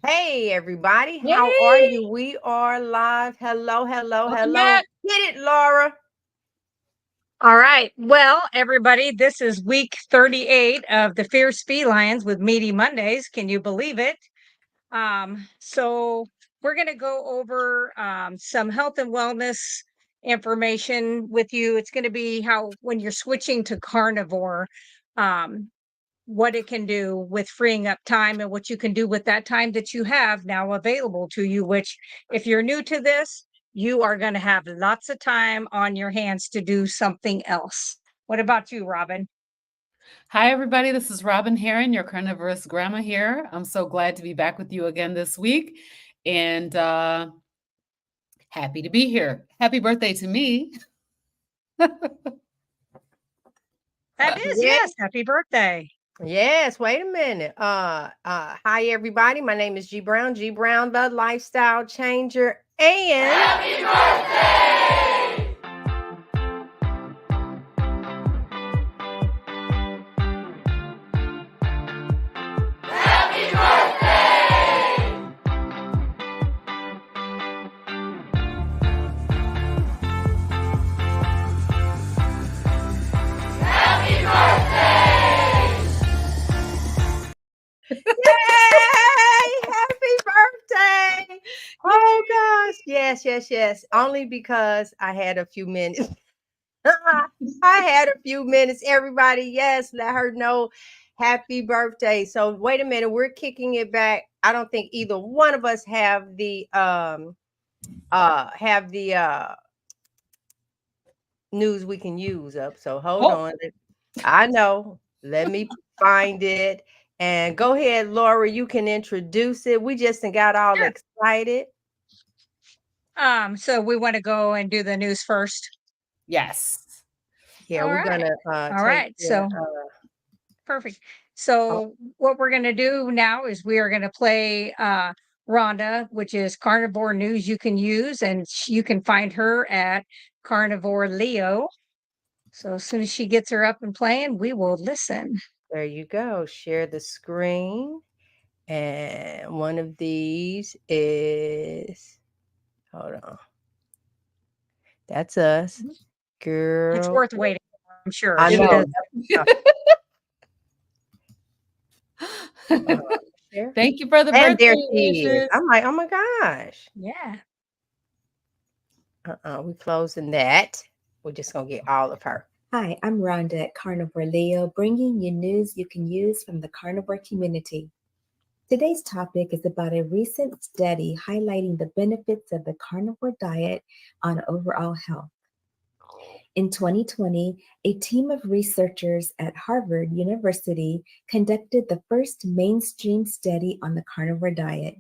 Hey, everybody. How are Yay! you? We are live. Hello, hello, Welcome hello. back. Get it, Laura. All right. Well, everybody, this is week 38 of the Fierce FeLions with Meaty Mondays. Can you believe it? So we're going to go over some health and wellness information with you. It's going to be how when you're switching to carnivore, um, what it can do with freeing up time and what you can do with that time that you have now available to you, which if you're new to this, you are going to have lots of time on your hands to do something else. What about you, Robyn? Hi, everybody. This is Robyn Heron, your carnivorous grandma here. I'm so glad to be back with you again this week and happy to be here. Happy birthday to me. That is, Yeah. yes. Happy birthday. Yes, wait a minute. Hi everybody. My name is G Brown, the lifestyle changer. And Happy birthday! Happy birthday! Happy birthday! yay! Happy birthday. Oh gosh. Yes, yes, yes. Only because I had a few minutes. I had a few minutes. Everybody, yes, let her know happy birthday. So wait a minute, we're kicking it back. I don't think either one of us have the news we can use up. So hold Oh, on. I know. Let me find it. And go ahead, Laura. You can introduce it. We just got all Sure. excited. So we want to go and do the news first. yes. Yeah, All we're right. gonna All take right. the So perfect. oh, So what we're going to do now is we are going to play Rhonda, which is carnivore news you can use, and you can find her at Carnivore Leo. So as soon as she gets her up and playing, we will listen. there you go. Share the screen. And one of these is, hold on, that's us, Mhm. It's girl. worth waiting for, I'm sure. I It She know. does. Uh, uh, share. Thank you for the And there birthday she is. wishes. I'm like, oh my gosh. Yeah. We closing that. We're just gonna get all of her. Hi, I'm Rhonda at Carnivore Leo, bringing you news you can use from the carnivore community. Today's topic is about a recent study highlighting the benefits of the carnivore diet on overall health. In 2020, a team of researchers at Harvard University conducted the first mainstream study on the carnivore diet.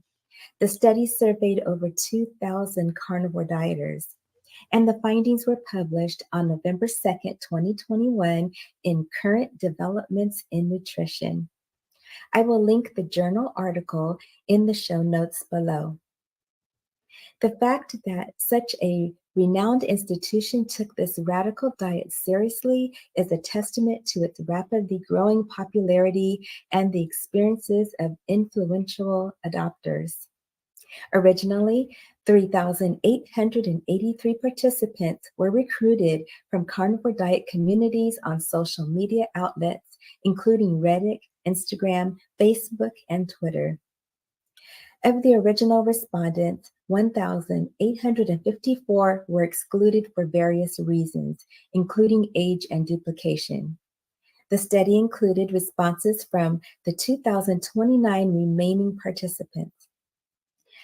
The study surveyed over 2,000 carnivore dieters, and the findings were published on November 2nd, 2021 in Current Developments in Nutrition. I will link the journal article in the show notes below. The fact that such a renowned institution took this radical diet seriously is a testament to its rapidly growing popularity and the experiences of influential adopters. Originally, 3,883 participants were recruited from carnivore diet communities on social media outlets, including Reddit, Instagram, Facebook, and Twitter. Of the original respondents, 1,854 were excluded for various reasons, including age and duplication. The study included responses from the 2,029 remaining participants.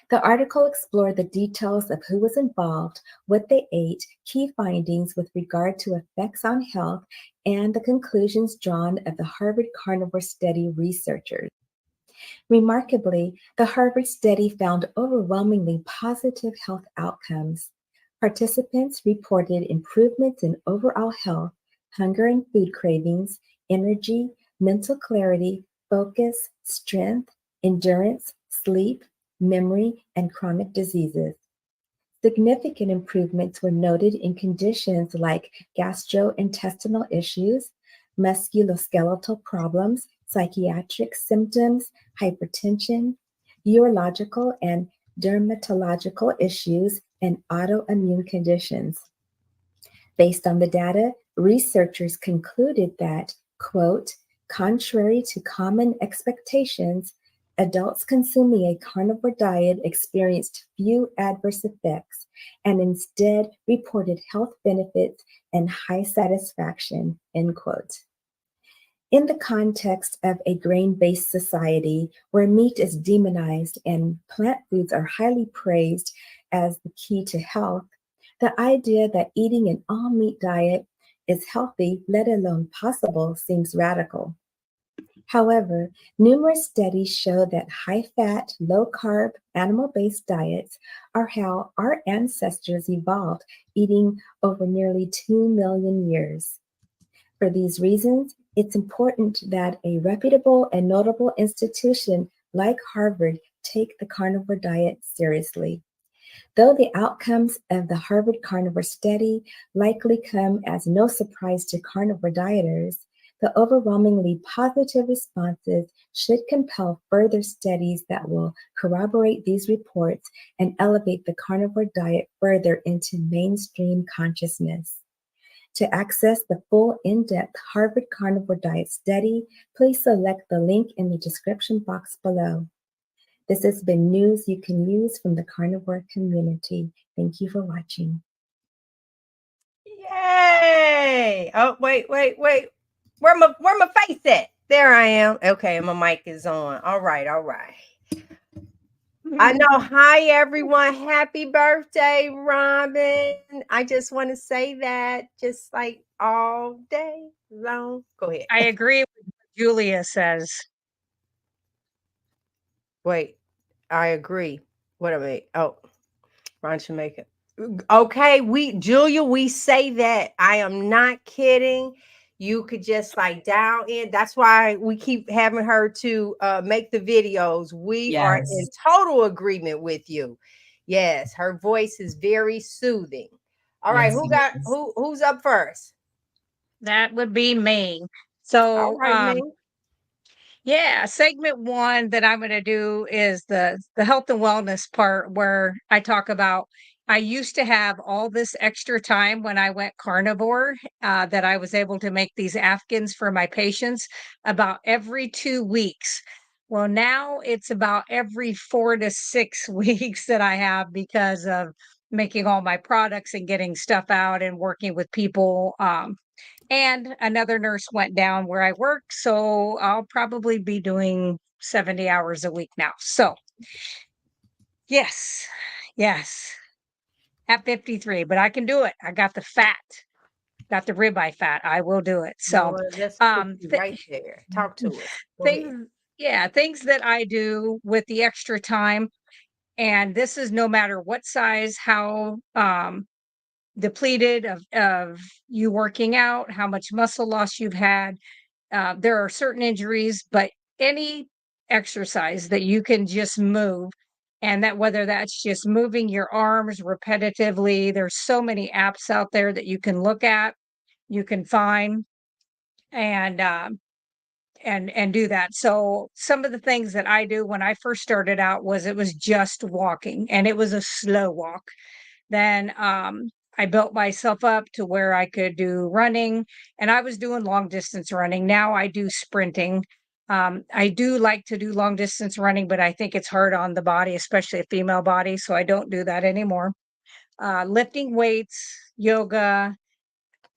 The article explored the details of who was involved, what they ate, key findings with regard to effects on health, and the conclusions drawn of the Harvard Carnivore Study researchers. Remarkably, the Harvard study found overwhelmingly positive health outcomes. Participants reported improvements in overall health, hunger and food cravings, energy, mental clarity, focus, strength, endurance, sleep, memory, and chronic diseases. Significant improvements were noted in conditions like gastrointestinal issues, musculoskeletal problems, psychiatric symptoms, hypertension, urological and dermatological issues, and autoimmune conditions. Based on the data, researchers concluded that, quote, contrary to common expectations, adults consuming a carnivore diet experienced few adverse effects and instead reported health benefits and high satisfaction, end quote. In the context of a grain based society where meat is demonized and plant foods are highly praised as the key to health, the idea that eating an all meat diet is healthy, let alone possible, seems radical. However, numerous studies show that high fat, low carb, animal based diets are how our ancestors evolved, eating over nearly 2 million years. For these reasons, it's important that a reputable and notable institution like Harvard take the carnivore diet seriously. Though the outcomes of the Harvard Carnivore Study likely come as no surprise to carnivore dieters, the overwhelmingly positive responses should compel further studies that will corroborate these reports and elevate the carnivore diet further into mainstream consciousness. To access the full in-depth Harvard Carnivore Diet Study, please select the link in the description box below. This has been news you can use from the carnivore community. Thank you for watching. Yay! Oh, wait. Where my face at? There I am. Okay, my mic is on. All right. I know. Hi, everyone. Happy birthday, Robyn. I just want to say that just like all day long. Go ahead. I agree with what Julia says. Wait, I agree. What I mean? Oh, Ron should make it. Okay, Julia, we say that. I am not kidding. You could just like dial in. That's why we keep having her to make the videos. We are in Yes. total agreement with you. Yes, her voice is very soothing. All right, Yes, it is. who's up first? That would be me. All So, right, man. yeah, segment one that I'm going to do is the health and wellness part where I talk about I used to have all this extra time when I went carnivore that I was able to make these Afghans for my patients about every 2 weeks. Well, now it's about every 4 to 6 weeks that I have because of making all my products and getting stuff out and working with people. And another nurse went down where I work, so I'll probably be doing 70 hours a week now. So, yes, yes, at 53, but I can do it. I got the fat, got the ribeye fat. I will do it. So, Lord, let's put you th- right there. Talk to us. Go ahead. things, yeah, things that I do with the extra time, and this is no matter what size, how depleted of you working out, how much muscle loss you've had. There are certain injuries, but any exercise that you can just move, and that whether that's just moving your arms repetitively, there's so many apps out there that you can look at, you can find, and and do that. So some of the things that I do when I first started out was it was just walking, and it was a slow walk. Then I built myself up to where I could do running, and I was doing long distance running. Now I do sprinting. I do like to do long distance running, but I think it's hard on the body, especially a female body. So I don't do that anymore. Lifting weights, yoga,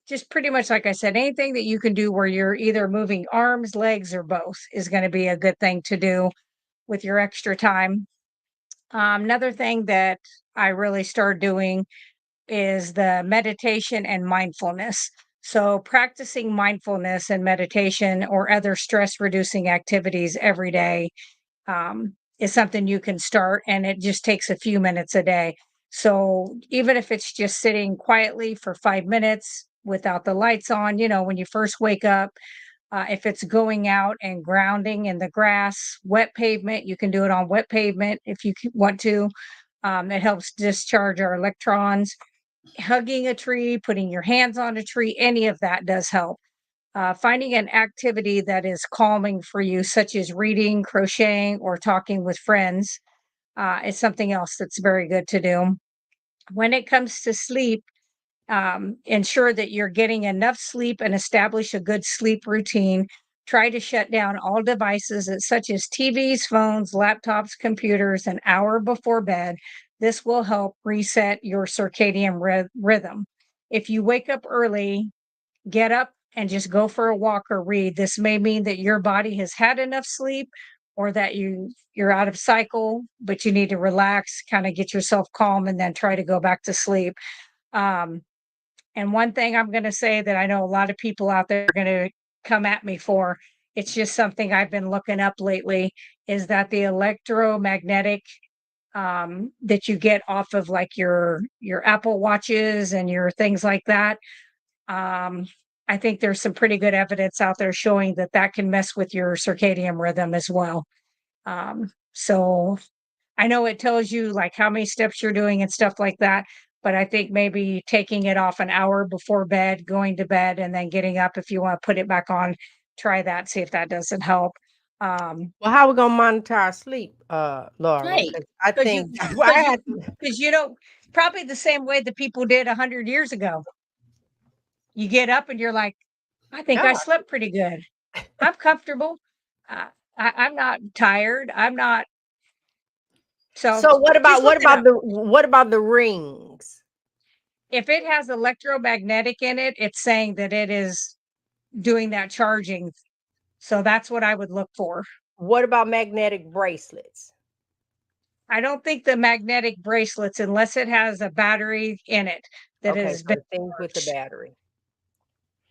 just pretty much like I said, anything that you can do where you're either moving arms, legs, or both is going to be a good thing to do with your extra time. Another thing that I really started doing is the meditation and mindfulness. So, practicing mindfulness and meditation or other stress reducing activities every day is something you can start, and it just takes a few minutes a day. So, even if it's just sitting quietly for 5 minutes without the lights on, when you first wake up, if it's going out and grounding in the grass, wet pavement, you can do it on wet pavement if you want to. It helps discharge our electrons. Hugging a tree, putting your hands on a tree, any of that does help. Finding an activity that is calming for you, such as reading, crocheting, or talking with friends, is something else that's very good to do. When it comes to sleep, ensure that you're getting enough sleep and establish a good sleep routine. Try to shut down all devices such as TVs, phones, laptops, computers an hour before bed. This will help reset your circadian rhythm. If you wake up early, get up and just go for a walk or read. This may mean that your body has had enough sleep or that you're out of cycle, but you need to relax, kind of get yourself calm and then try to go back to sleep. Um, and one thing I'm going to say that I know a lot of people out there are going to come at me for, it's just something I've been looking up lately, is that the electromagnetic that you get off of like your Apple watches and your things like that. I think there's some pretty good evidence out there showing that that can mess with your circadian rhythm as well. So I know it tells you like how many steps you're doing and stuff like that, but I think maybe taking it off an hour before bed, going to bed, and then getting up if you want to put it back on, try that, see if that doesn't help. Well, how we gonna monitor our sleep, Laura? Right. Because I Because you, think because you don't, probably the same way that people did 100 years ago. You get up and you're like, I think I God. slept pretty good. I'm comfortable. Uh, I'm not tired. I'm not. So So what just about look it up. what about the rings? If it has electromagnetic in it, it's saying that it is doing that charging. So that's what I would look for. What about magnetic bracelets? I don't think the magnetic bracelets, unless it has a battery in it that Okay, has so been the things with the charged. battery.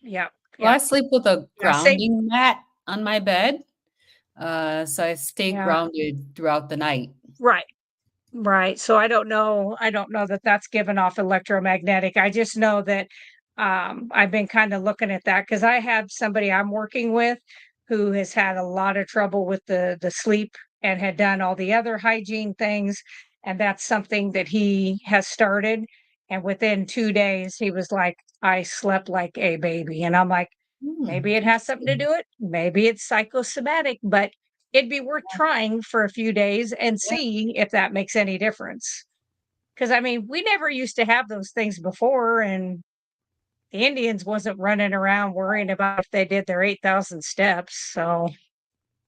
Yeah. Well, Yeah. I sleep with a Yeah. Same. grounding mat on my bed. So I stay Yeah. grounded throughout the night. Right. Right. So I don't know. I don't know that that's given off electromagnetic. I just know that I've been kind of looking at that because I have somebody I'm working with who has had a lot of trouble with the sleep and had done all the other hygiene things, and that's something that he has started. And within 2 days, he was like, "I slept like a baby," and I'm like, maybe it has something to Interesting. do it. Maybe it's psychosomatic, but it'd be worth trying for a few days and Yeah. see if that makes any difference. Because I mean, we never used to have those things before, and the Indians wasn't running around worrying about if they did their 8,000 steps. So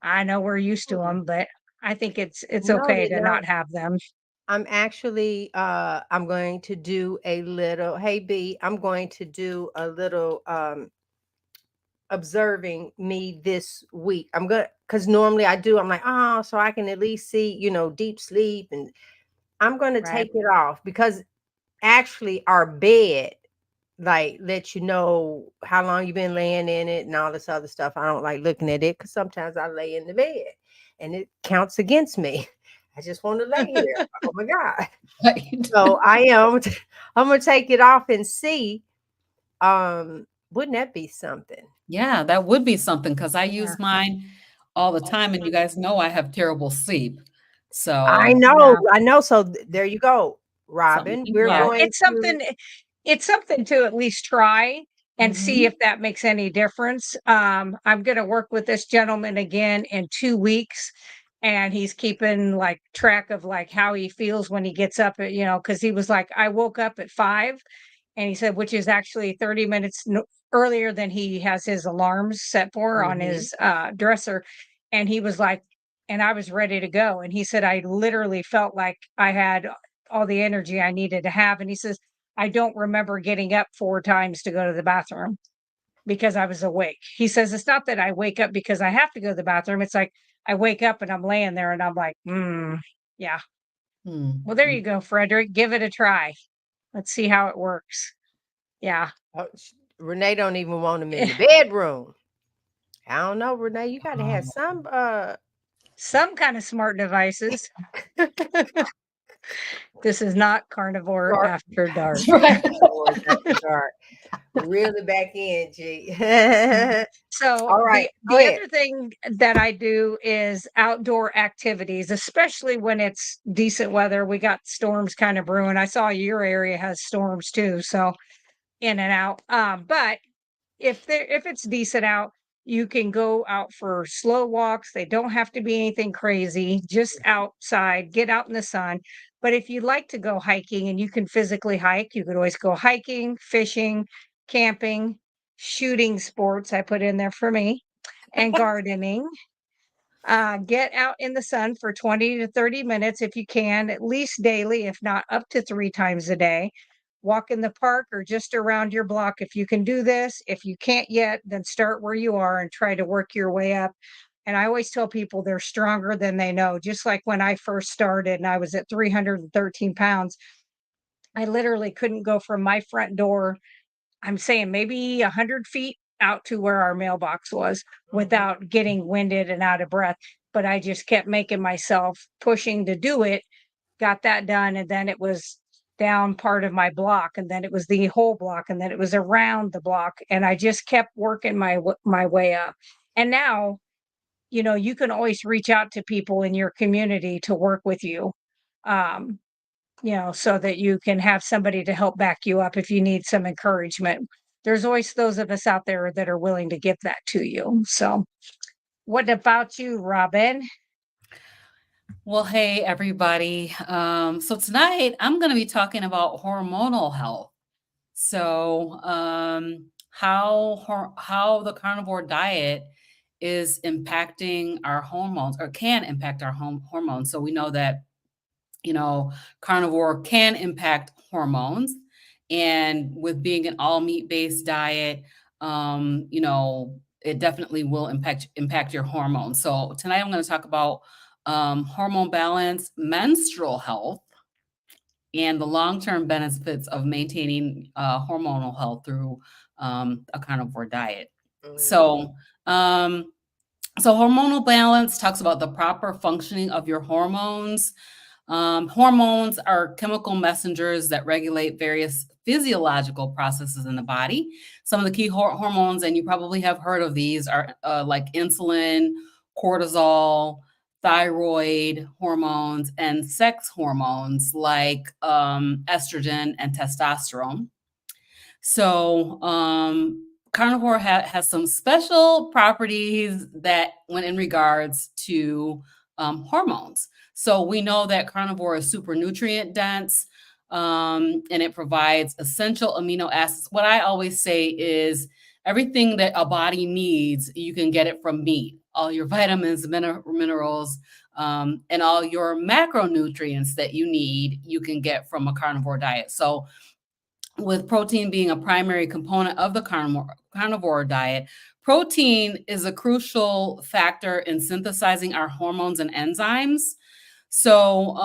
I know we're used to them, but I think it's No, okay they to don't. not have them. I'm actually I'm going to do a little, hey B, I'm going to do a little observing me this week. I'm gonna, because normally I do, I'm like, oh, so I can at least see, deep sleep, and I'm gonna Right. take it off because actually our bed like let you know how long you've been laying in it and all this other stuff. I don't like looking at it because sometimes I lay in the bed and it counts against me. I just want to lay here. Oh my God. Right. So I'm gonna take it off and see. Wouldn't that be something? Yeah, that would be something because I Yeah. use mine all the time, and you guys know I have terrible sleep. I So know, Yeah. I know. So there you go, something to Robyn. think We're Yeah. about. going to It's something to at least try and see Mhm. if that makes any difference. I'm going to work with this gentleman again in 2 weeks, and he's keeping like track of like how he feels when he gets up at, because he was like, I woke up at 5, and he said, which is actually 30 minutes earlier than he has his alarms set for on Mhm. his dresser. And he was like, and I was ready to go. And he said, I literally felt like I had all the energy I needed to have. And he says, I don't remember getting up 4 times to go to the bathroom because I was awake. He says, it's not that I wake up because I have to go to the bathroom. It's like I wake up and I'm laying there and I'm like, yeah. Well, there Mm. you go, Frederick. Give it a try. Let's see how it works. Yeah. Oh, Renee don't even want him in the bedroom. I don't know, Renee. You got to have some. Some kind of smart devices. This is not Carnivore Dark. After Dark. Right. Lord, after dark. Really back in, G. So All right, go the ahead. other thing that I do is outdoor activities, especially when it's decent weather. We got storms kind of brewing. I saw your area has storms too, so in and out. But if it's decent out, you can go out for slow walks. They don't have to be anything crazy, just outside, get out in the sun. But if you like to go hiking and you can physically hike, you could always go hiking, fishing, camping, shooting sports. I put in there for me, and gardening. Get out in the sun for 20 to 30 minutes if you can, at least daily, if not up to 3 times a day. Walk in the park or just around your block if you can do this. If you can't yet, then start where you are and try to work your way up. And I always tell people they're stronger than they know. Just like when I first started and I was at 313 pounds, I literally couldn't go from my front door, I'm saying maybe 100 feet out to where our mailbox was without getting winded and out of breath. But I just kept making myself pushing to do it, got that done. And then it was down part of my block. And then it was the whole block. And then it was around the block. And I just kept working my way up. And now, you can always reach out to people in your community to work with you. Um, so that you can have somebody to help back you up if you need some encouragement. There's always those of us out there that are willing to give that to you. So, what about you, Robyn? Well, hey, everybody. So tonight I'm going to be talking about hormonal health. So, how the carnivore diet is impacting our hormones, or can impact our hormones. So we know that carnivore can impact hormones, and with being an all meat based diet, it definitely will impact your hormones. So tonight I'm going to talk about hormone balance, menstrual health, and the long-term benefits of maintaining hormonal health through a carnivore diet. So, hormonal balance talks about the proper functioning of your hormones. Hormones are chemical messengers that regulate various physiological processes in the body. Some of the key hormones, and you probably have heard of these, are like insulin, cortisol, thyroid hormones, and sex hormones like estrogen and testosterone. So, carnivore has some special properties that, when in regards to hormones. So we know that carnivore is super nutrient dense, and it provides essential amino acids. What I always say is everything that a body needs, you can get it from meat. All your vitamins, minerals, and all your macronutrients that you need, you can get from a carnivore diet. So with protein being a primary component of the carnivore diet, protein is a crucial factor in synthesizing our hormones and enzymes. So,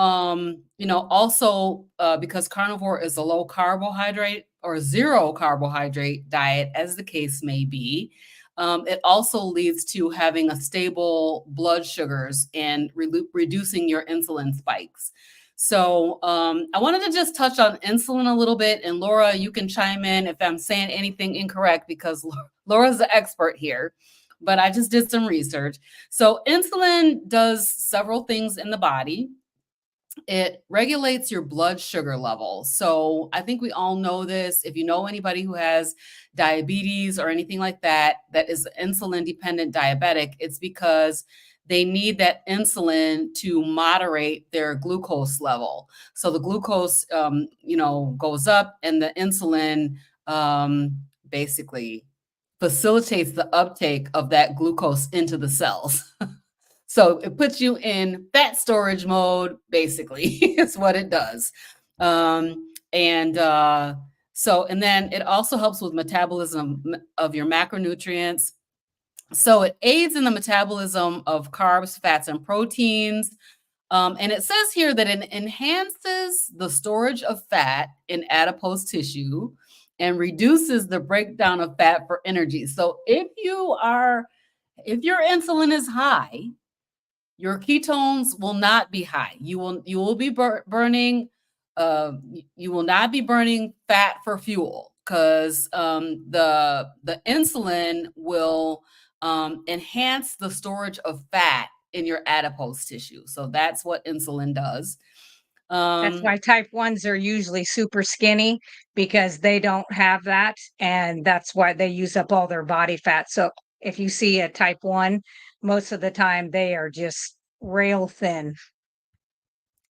also because carnivore is a low carbohydrate or zero carbohydrate diet, as the case may be, it also leads to having a stable blood sugars and reducing your insulin spikes. So I wanted to just touch on insulin a little bit, and Laura, you can chime in if I'm saying anything incorrect, because Laura's the expert here, but I just did some research. So insulin does several things in the body. It regulates your blood sugar level. So I think we all know this. If you know anybody who has diabetes or anything like that, that is insulin dependent diabetic, it's because they need that insulin to moderate their glucose level. So the glucose, goes up, and the insulin basically facilitates the uptake of that glucose into the cells. So it puts you in fat storage mode, basically, is what it does. And then it also helps with metabolism of your macronutrients. So it aids in the metabolism of carbs, fats, and proteins. And it says here that it enhances the storage of fat in adipose tissue and reduces the breakdown of fat for energy. So if your insulin is high, your ketones will not be high. You will be burning. You will not be burning fat for fuel, because the insulin will enhance the storage of fat in your adipose tissue. So that's what insulin does. That's why type 1s are usually super skinny, because they don't have that, and that's why they use up all their body fat. So if you see a type 1, most of the time they are just rail thin.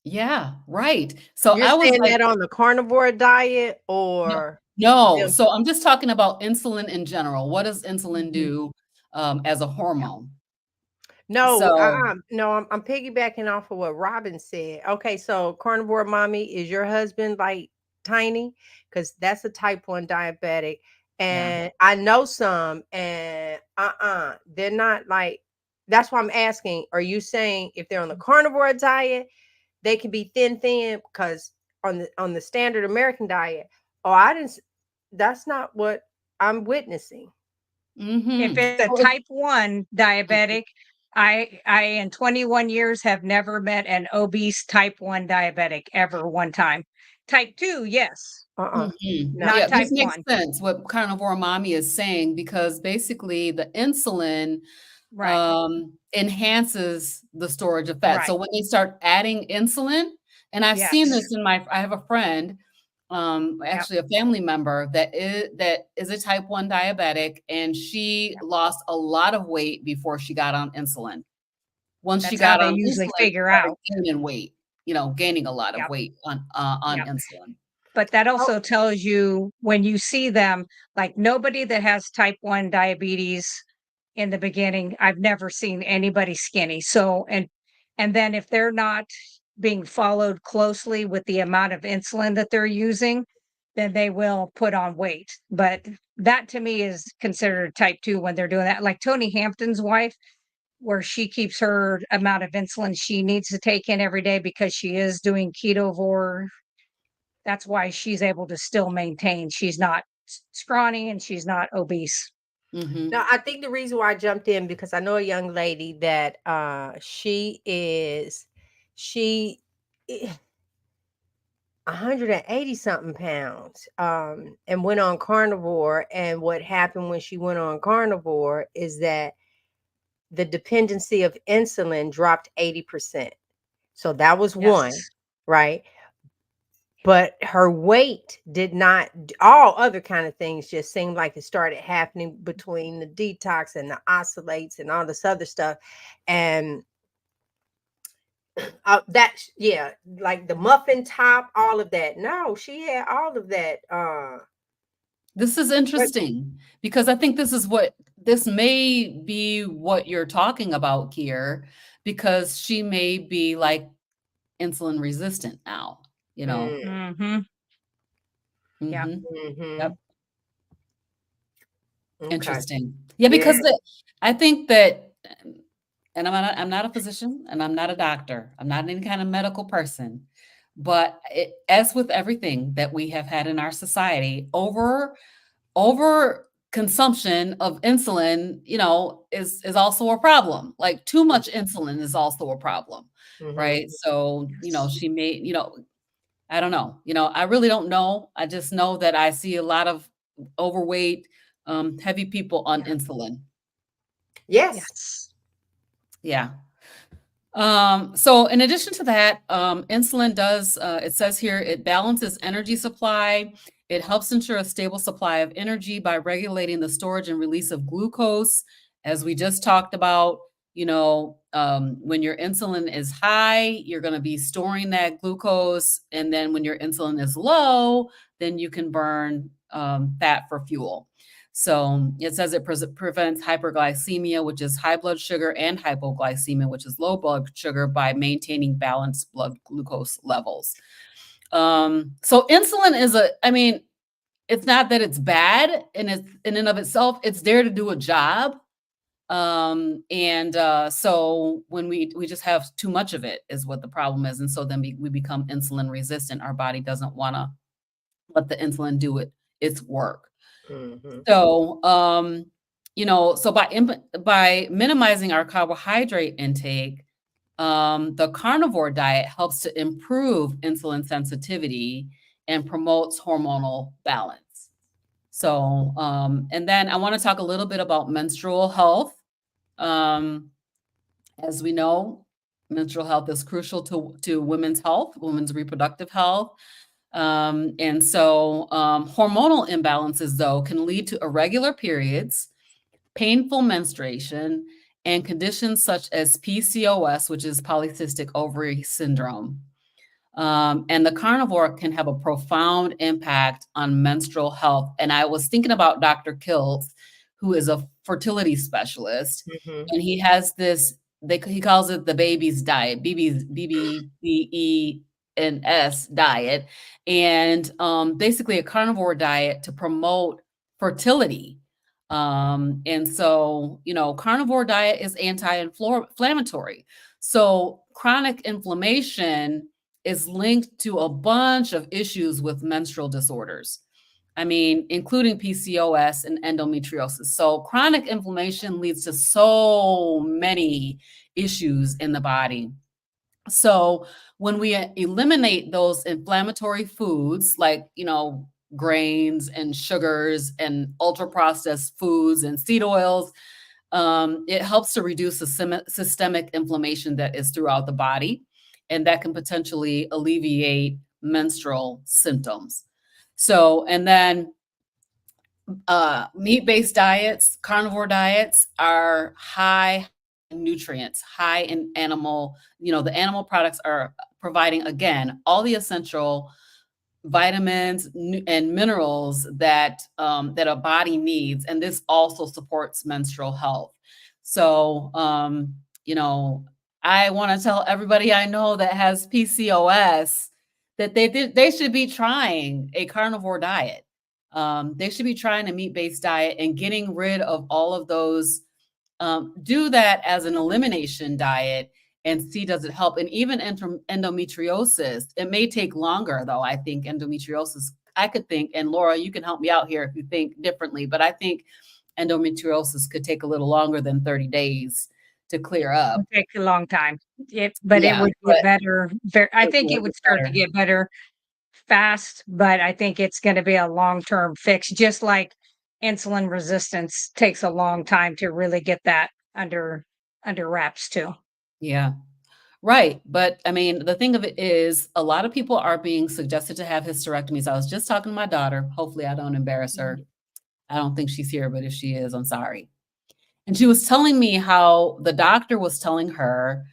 Yeah, right. So You're I was saying like, that on the carnivore diet no, or no. them? So I'm just talking about insulin in general. What does insulin Mhm. do as a hormone? No, So no, I'm piggybacking off of what Robyn said. Okay, so carnivore mommy, is your husband like tiny? Because that's a type 1 diabetic. yeah. And I know some, and they're not like, that's why I'm asking, are you saying if they're on the carnivore diet, they can be thin? Because on the standard American diet, oh, I didn't that's not what I'm witnessing. If Mm-hmm. it's a type 1 diabetic, I in 21 years have never met an obese type 1 diabetic ever one time. Type 2, yes, No. not Yeah, this type makes 1. sense what carnivore mommy is saying because basically the insulin Right, enhances the storage of fat. So right. when they start adding insulin, and I've seen Yes. this I have a friend, Yep. actually a family member that is a type 1 diabetic, and she Yep. lost a lot of weight before she got on insulin. Once she That's how got they on usually insulin, she figure started out. gaining weight, gaining a lot of Yep. weight on Yep. insulin. But that Oh, also tells you when you see them, like nobody that has type 1 diabetes in the beginning, I've never seen anybody skinny. So, and then if they're not being followed closely with the amount of insulin that they're using, then they will put on weight. But that to me is considered type 2 when they're doing that. Like Tony Hampton's wife, where she keeps her amount of insulin she needs to take in every day because she is doing ketovore. That's why she's able to still maintain. She's not scrawny and she's not obese. Mhm. no, I think the reason why I jumped in because I know a young lady that she is 180 something pounds and went on carnivore. And what happened when she went on carnivore is that the dependency of insulin dropped 80%. So that was one, Yes. right? But her weight did not, all other kind of things just seemed like it started happening between the detox and the oscillates and all this other stuff. And yeah, like the muffin top, all of that. No, she had all of that. This is But interesting because I think this may be what you're talking about here, because she may be like insulin resistant now, you know? mm, Mhm. Yeah. Mhm. mm-hmm. Yep. Okay. Interesting. Yeah, Yeah. because I think that, and I'm not a physician and I'm not a doctor. I'm not any kind of medical person. But as with everything that we have had in our society, over consumption of insulin, is also a problem. Like too much insulin is also a problem, Mm-hmm. right? So, Yes. she may, I don't know. I really don't know. I just know that I see a lot of overweight, heavy people on Yeah. insulin. Yes. Yes. Yeah. So in addition to that, insulin does, it says here, it balances energy supply. It helps ensure a stable supply of energy by regulating the storage and release of glucose. As we just talked about, when your insulin is high, you're going to be storing that glucose. And then when your insulin is low, then you can burn fat for fuel. So it says it prevents hyperglycemia, which is high blood sugar, and hypoglycemia, which is low blood sugar, by maintaining balanced blood glucose levels. So insulin I mean, it's not that it's bad in and of itself, it's there to do a job. And so when we just have too much of it is what the problem is. And so then we become insulin resistant. Our body doesn't want to let the insulin do its work. Mm-hmm. So, so by minimizing our carbohydrate intake, the carnivore diet helps to improve insulin sensitivity and promotes hormonal balance. So, and then I want to talk a little bit about menstrual health. As we know, Menstrual health is crucial to women's health, women's reproductive health. And so hormonal imbalances, though, can lead to irregular periods, painful menstruation, and conditions such as PCOS, which is polycystic ovary syndrome. And the carnivore can have a profound impact on menstrual health. And I was thinking about Dr. Kiltz, who is a fertility specialist, and he has this, he calls it the baby's diet, BBBENS diet, and basically a carnivore diet to promote fertility. And so, carnivore diet is anti-inflammatory. So chronic inflammation is linked to a bunch of issues with menstrual disorders. I mean, including PCOS and endometriosis. So chronic inflammation leads to so many issues in the body. So when we eliminate those inflammatory foods like, grains and sugars and ultra-processed foods and seed oils, it helps to reduce the systemic inflammation that is throughout the body, and that can potentially alleviate menstrual symptoms. So, and then meat-based diets, carnivore diets are high in nutrients, high in animal, the animal products are providing, again, all the essential vitamins and minerals that a body needs, and this also supports menstrual health. So, I want to tell everybody I know that has PCOS that they should be trying a carnivore diet. They should be trying a meat-based diet and getting rid of all of those. Do that as an elimination diet and see, does it help? And even endometriosis, it may take longer, though. I think endometriosis, I could think, and Laura, you can help me out here if you think differently, but I think endometriosis could take a little longer than 30 days to clear up. It would take a long time. It would get better. I think it would start to get better fast, but I think it's going to be a long-term fix, just like insulin resistance takes a long time to really get that under wraps too. Yeah. Right. But I mean, the thing of it is, a lot of people are being suggested to have hysterectomies. I was just talking to my daughter. Hopefully I don't embarrass her. I don't think she's here, but if she is, I'm sorry. And she was telling me how the doctor was telling her,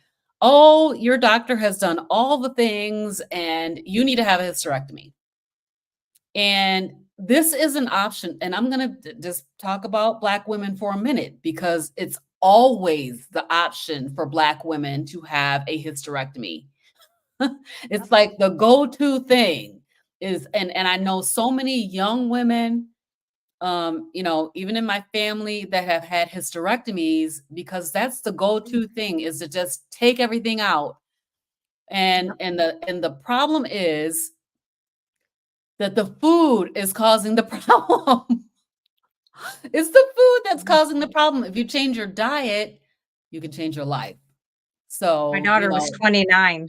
oh, your doctor has done all the things and you need to have a hysterectomy. And this is an option. And I'm going to just talk about Black women for a minute, because it's always the option for Black women to have a hysterectomy. It's like the go-to thing is, and I know so many young women, even in my family, that have had hysterectomies, because that's the go-to thing, is to just take everything out. And the problem is that the food is causing the problem. It's the food that's causing the problem. If you change your diet, you can change your life. So my daughter was 29,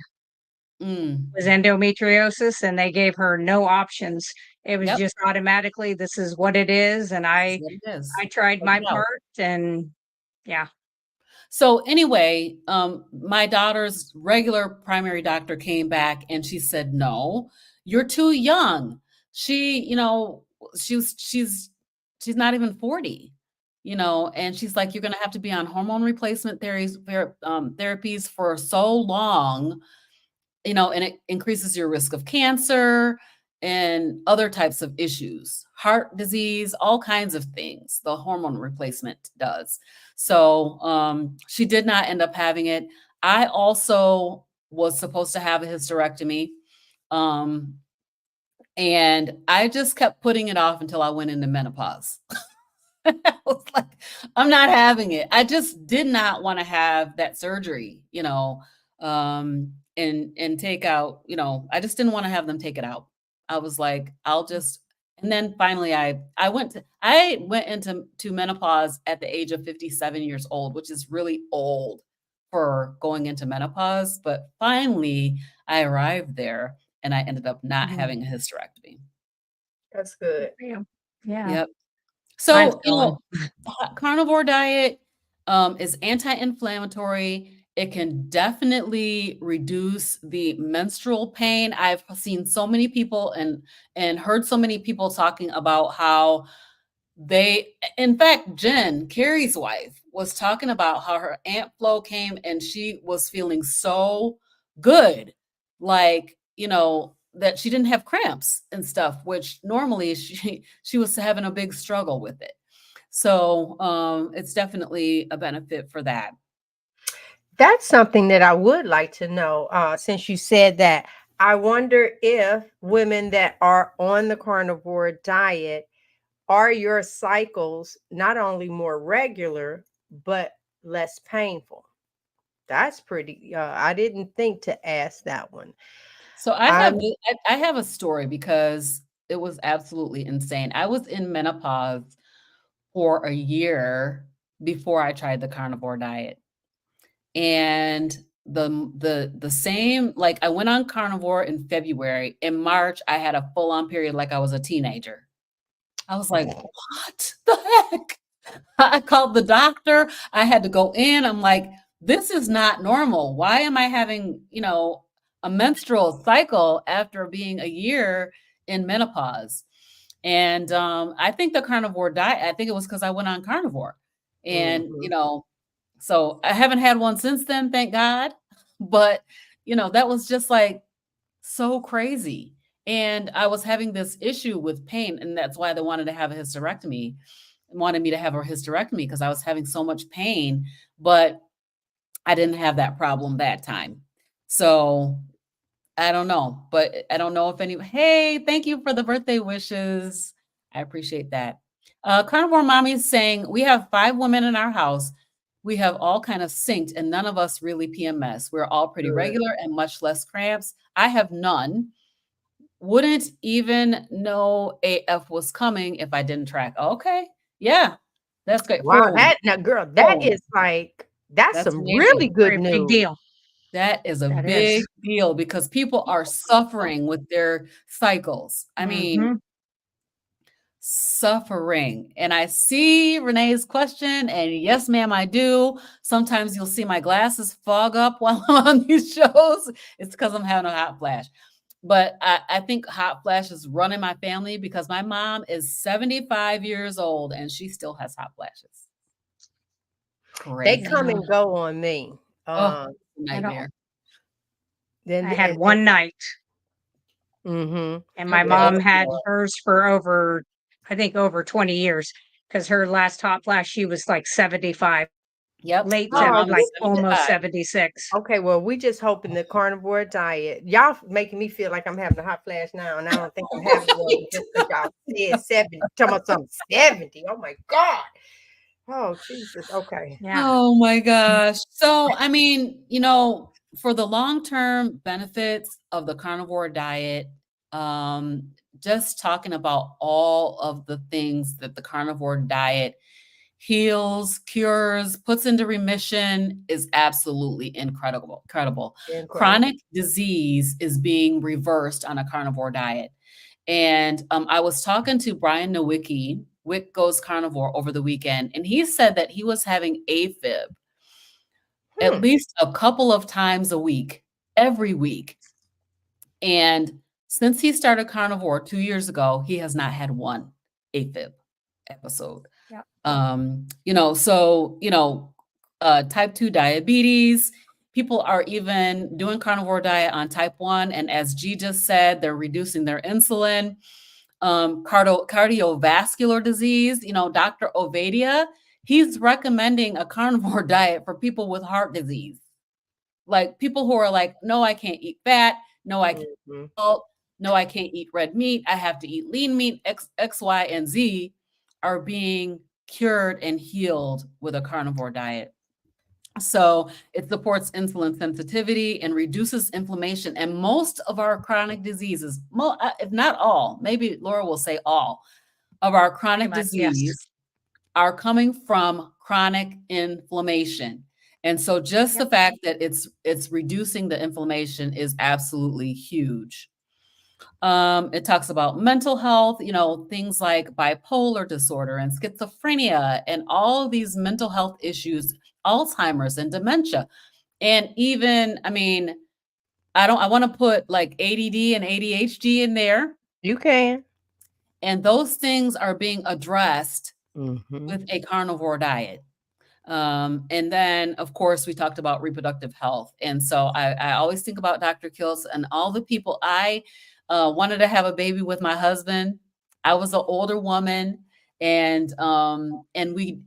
was endometriosis, and they gave her no options. It was just automatically, this is what it is. And I tried my part, and yeah. So anyway, my daughter's regular primary doctor came back and she said, no, you're too young. She's not even 40, and she's like, you're going to have to be on hormone replacement therapies for so long, and it increases your risk of cancer and other types of issues, heart disease, all kinds of things. The hormone replacement does. So she did not end up having it. I also was supposed to have a hysterectomy. And I just kept putting it off until I went into menopause. I was like, I'm not having it. I just did not want to have that surgery, and take out, I just didn't want to have them take it out. I was like, and then finally I went into menopause at the age of 57 years old, which is really old for going into menopause. But finally I arrived there and I ended up not having a hysterectomy. That's good. Yeah. Yep. So, carnivore diet is anti-inflammatory It can definitely reduce the menstrual pain. I've seen so many people and heard so many people talking about how in fact, Jen, Carrie's wife, was talking about how her Aunt Flo came and she was feeling so good, like, that she didn't have cramps and stuff, which normally she was having a big struggle with it. So it's definitely a benefit for that. That's something that I would like to know. Since you said that, I wonder if women that are on the carnivore diet, are your cycles not only more regular, but less painful? That's pretty, I didn't think to ask that one. So I I'm have a story because it was absolutely insane. I was in menopause for a year before I tried the carnivore diet. And the same, like, I went on carnivore in February. In March, I had a full-on period like I was a teenager. I was like, what the heck? I called the doctor. I had to go in. I'm like, this is not normal. Why am I having, a menstrual cycle after being a year in menopause? And I think the carnivore diet, I think it was because I went on carnivore. And, Mhm. so I haven't had one since then, thank God. But, that was just like so crazy. And I was having this issue with pain, and that's why they wanted to have a hysterectomy, wanted me to have a hysterectomy because I was having so much pain, but I didn't have that problem that time. So I don't know, but I don't know if hey, thank you for the birthday wishes. I appreciate that. Carnivore Mommy is saying, we have 5 women in our house. We have all kind of synced and none of us really PMS. We're all pretty Good. regular and much less cramps. I have none. Wouldn't even know AF was coming if I didn't track. Okay. Yeah. That's great. Wow, Fold. that now, girl, that Fold. is like that's That's some really amazing. good Very big news. deal. That is a That big is. deal because people are suffering with their cycles. I mean, Mhm. suffering. And I see Renee's question, and yes, ma'am, I do. Sometimes you'll see my glasses fog up while I'm on these shows. It's because I'm having a hot flash. But I think hot flashes run in my family because my mom is 75 years old and she still has hot flashes. They Crazy. come and go on me. Oh, I don't. nightmare. Then I had and one night, mhm. and my Good Yeah. mom Lord. had hers for over, I think, over 20 years because her last hot flash, she was like 75, Yep. late My Oh, seven, mom is like this is almost 75. 76. okay. Well, we just hoping the carnivore diet. Y'all making me feel like I'm having a hot flash now, and I don't think I'm having one Right. just because y'all said 70. Talking about something 70. Oh my God. Oh Jesus. Okay. Yeah. Oh my gosh. So, I mean, for the long-term benefits of the carnivore diet, just talking about all of the things that the carnivore diet heals, cures, puts into remission is absolutely incredible. Incredible. Incredible. Chronic disease is being reversed on a carnivore diet. And I was talking to Brian Nowicki, Wick Goes Carnivore, over the weekend, and he said that he was having AFib at Hmm. least a couple of times a week, every week. And since he started carnivore 2 years ago, he has not had one AFib episode. Yeah. Type 2 diabetes, people are even doing carnivore diet on type 1. And as G just said, they're reducing their insulin. Cardiovascular disease, Dr. Ovadia, he's recommending a carnivore diet for people with heart disease. Like people who are like, no, I can't eat fat. No, I can't Mhm. eat salt. No, I can't eat red meat. I have to eat lean meat. X, Y, and Z are being cured and healed with a carnivore diet. So it supports insulin sensitivity and reduces inflammation. And most of our chronic diseases, if not all, maybe Laura will say all, of our chronic Pretty much, yes. disease are coming from chronic inflammation. And so just the Yep. fact that it's reducing the inflammation is absolutely huge. It talks about mental health, things like bipolar disorder and schizophrenia and all of these mental health issues, Alzheimer's and dementia. And even, I mean, I want to put like ADD and ADHD in there. You can. And those things are being addressed Mm-hmm. with a carnivore diet. And then, of course, we talked about reproductive health. And so I always think about Dr. Kills and all the people. I wanted to have a baby with my husband. I was an older woman, and we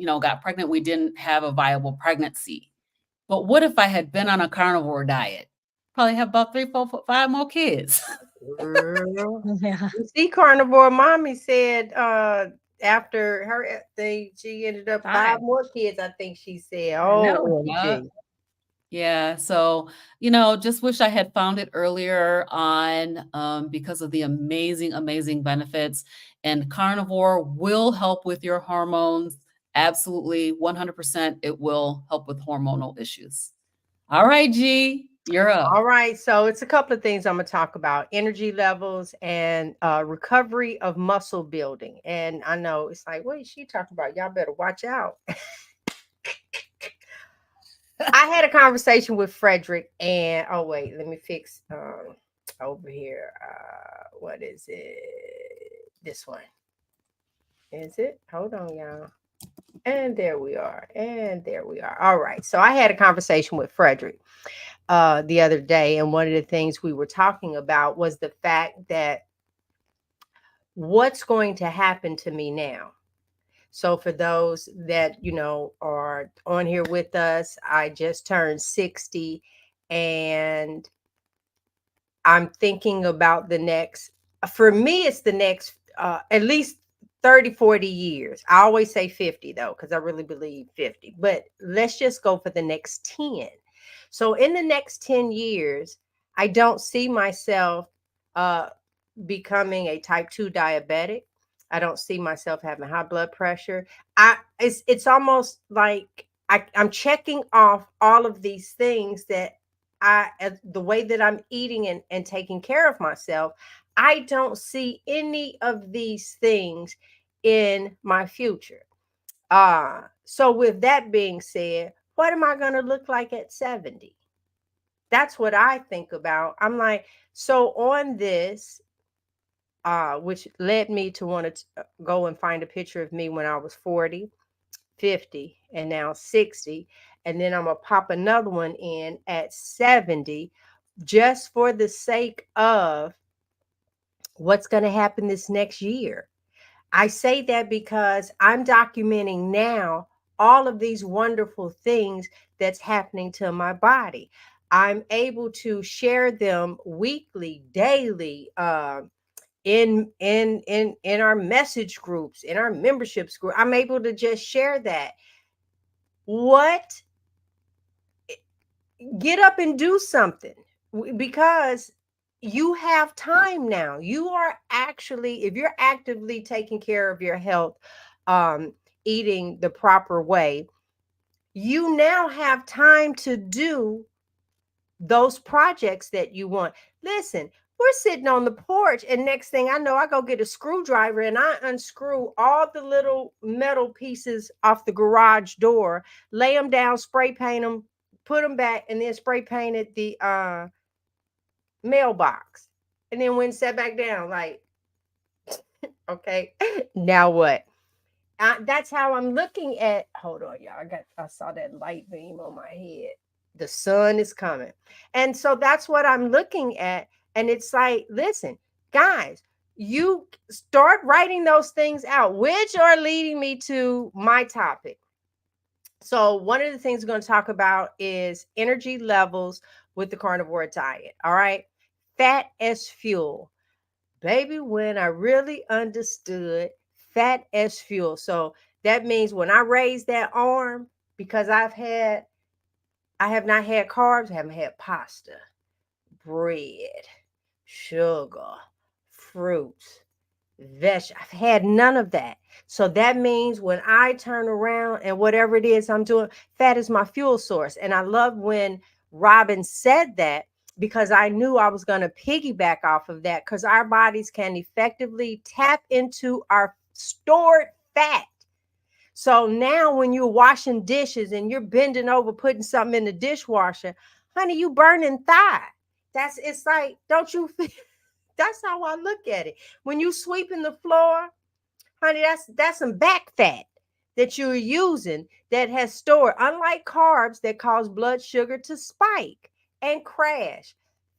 got pregnant. We didn't have a viable pregnancy. But what if I had been on a carnivore diet? Probably have about 3, 4, 5 more kids. Girl. Yeah. You see, Carnivore Mommy said after her thing, she ended up 5 5. more kids, I think she said. I know. Oh, Yeah. OMG. Yeah, so, just wish I had found it earlier on, because of the amazing, amazing benefits. And carnivore will help with your hormones. Absolutely, 100%, it will help with hormonal issues. All right, G, you're up. All right, so it's a couple of things I'm going to talk about: energy levels and recovery of muscle building. And I know it's like, what is she talking about? Y'all better watch out. I had a conversation with Frederick, and oh wait, let me fix over here. What is it? This one. Is it? Hold on, y'all. And there we are. And there we are. All right. So I had a conversation with Frederick the other day, and one of the things we were talking about was the fact that what's going to happen to me now. So for those that are on here with us, I just turned 60, and I'm thinking about the next, for me, it's the next at least 30, 40 years. I always say 50 though, because I really believe 50, but let's just go for the next 10. So in the next 10 years, I don't see myself becoming a type 2 diabetic. I don't see myself having high blood pressure. It's almost like I'm checking off all of these things that the way that I'm eating and taking care of myself. I don't see any of these things in my future. So with that being said, what am I going to look like at 70? That's what I think about. I'm like, so on this, which led me to want to go and find a picture of me when I was 40, 50, and now 60. And then I'm going to pop another one in at 70, just for the sake of what's going to happen this next year. I say that because I'm documenting now all of these wonderful things that's happening to my body. I'm able to share them weekly, daily, in our message groups, in our memberships group. I'm able to just share that. Get up and do something, because you have time now. You are actually, if you're actively taking care of your health, eating the proper way, you now have time to do those projects that you want. Listen, we're sitting on the porch, and next thing I know, I go get a screwdriver and I unscrew all the little metal pieces off the garage door, lay them down, spray paint them, put them back, and then spray painted the mailbox, and then went and sat back down. Like, okay, now what? That's how I'm looking at. Hold on, y'all. I saw that light beam on my head. The sun is coming. And so that's what I'm looking at. And it's like, listen, guys, you start writing those things out, which are leading me to my topic. So one of the things we're going to talk about is energy levels with the carnivore diet. All right. Fat as fuel. Baby, when I really understood fat as fuel. So that means when I raise that arm, because I have not had carbs, I haven't had pasta, bread, sugar, fruits, I've had none of that. So that means when I turn around and whatever it is I'm doing, fat is my fuel source. And I love when Robyn said that, because I knew I was going to piggyback off of that, because our bodies can effectively tap into our stored fat. So now when you're washing dishes and you're bending over, putting something in the dishwasher, honey, you burning thigh. It's like, don't you feel? That's how I look at it. When you sweeping the floor, honey, that's some back fat that you're using that has stored. Unlike carbs that cause blood sugar to spike and crash,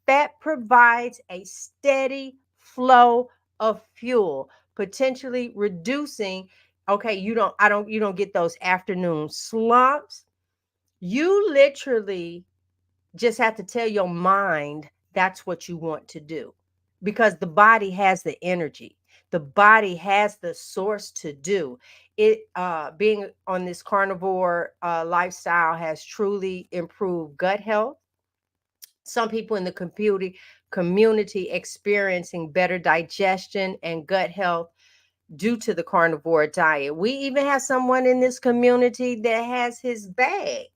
fat provides a steady flow of fuel, potentially reducing. Okay, you don't get those afternoon slumps. You literally just have to tell your mind that's what you want to do, because the body has the energy, the body has the source to do it. Being on this carnivore lifestyle has truly improved gut health. Some people in the community experiencing better digestion and gut health due to the carnivore diet. We even have someone in this community that has his bag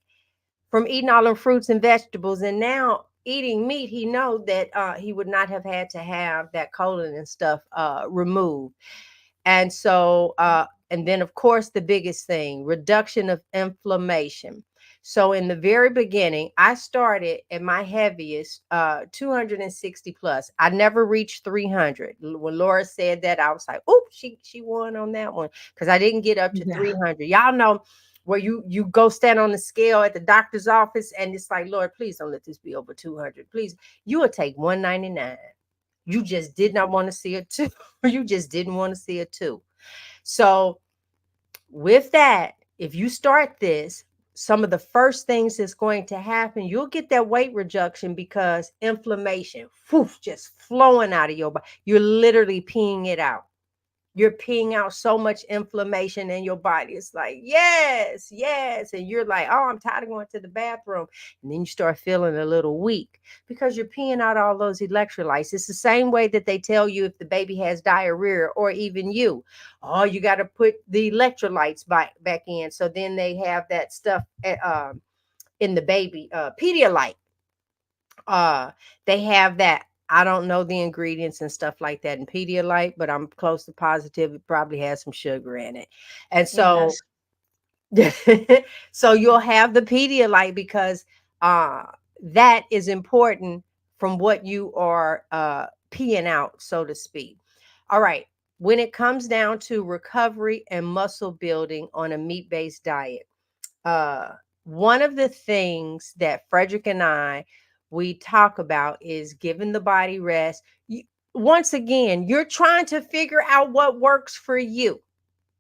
from eating all the fruits and vegetables, and now eating meat. He knows that he would not have had to have that colon and stuff removed. And so and then of course the biggest thing, reduction of inflammation. So in the very beginning, I started at my heaviest 260 plus. I never reached 300. When Laura said that, I was like, oh, she won on that one, because I didn't get up to 300. Y'all know where you go stand on the scale at the doctor's office and it's like, Lord, please don't let this be over 200. Please, you will take 199. You just did not want to see a 2. You just didn't want to see a 2. So with that, if you start this, some of the first things that's going to happen, you'll get that weight reduction, because inflammation, just flowing out of your body. You're literally peeing it out. You're peeing out so much inflammation in your body. It's like, yes, yes. And you're like, oh, I'm tired of going to the bathroom. And then you start feeling a little weak because you're peeing out all those electrolytes. It's the same way that they tell you if the baby has diarrhea, or even you, oh, you got to put the electrolytes back in. So then they have that stuff in the baby, Pedialyte. They have that. I don't know the ingredients and stuff like that in Pedialyte, but I'm close to positive it probably has some sugar in it. And so, so you'll have the Pedialyte because that is important from what you are peeing out, so to speak. All right. When it comes down to recovery and muscle building on a meat-based diet, one of the things that Frederick and we talk about is giving the body rest. Once again, you're trying to figure out what works for you,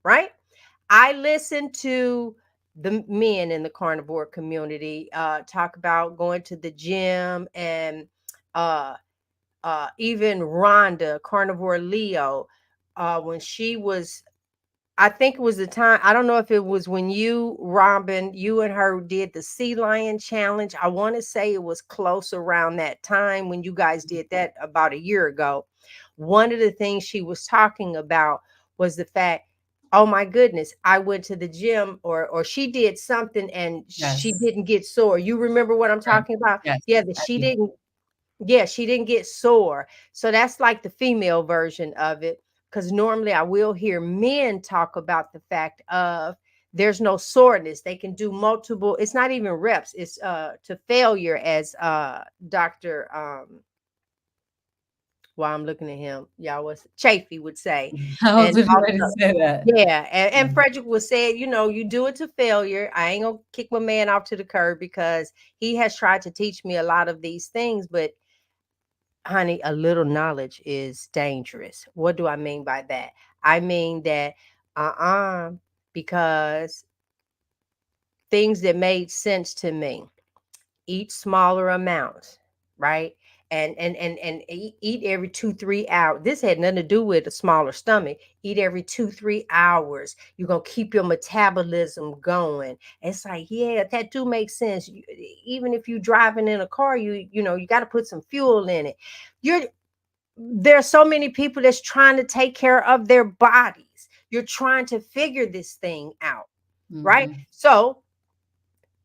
right? I listen to the men in the carnivore community talk about going to the gym, and even Rhonda, Carnivore Leo, when she was, I think it was the time, I don't know if it was when you, Robyn, you and her did the Sea Lion challenge. I want to say it was close around that time when you guys did that about a year ago. One of the things she was talking about was the fact, oh my goodness, I went to the gym, or she did something and she didn't get sore. You remember what I'm talking about? Yes. Yeah, that she didn't. Yeah, she didn't get sore. So that's like the female version of it. Because normally I will hear men talk about the fact of there's no soreness. They can do multiple, it's not even reps, it's to failure, as Dr. While I'm looking at him, y'all, was Chafee would say. I was And ready to also, say that. yeah, and Frederick would say, you do it to failure. I ain't gonna kick my man off to the curb because he has tried to teach me a lot of these things, but honey, a little knowledge is dangerous. What do I mean by that? I mean that because things that made sense to me, eat smaller amounts, right? And eat every 2-3 hours. This had nothing to do with a smaller stomach. Eat every 2-3 hours. You're gonna keep your metabolism going. It's like, yeah, that do make sense. Even if you're driving in a car, you got to put some fuel in it. There's so many people that's trying to take care of their bodies. You're trying to figure this thing out, right? So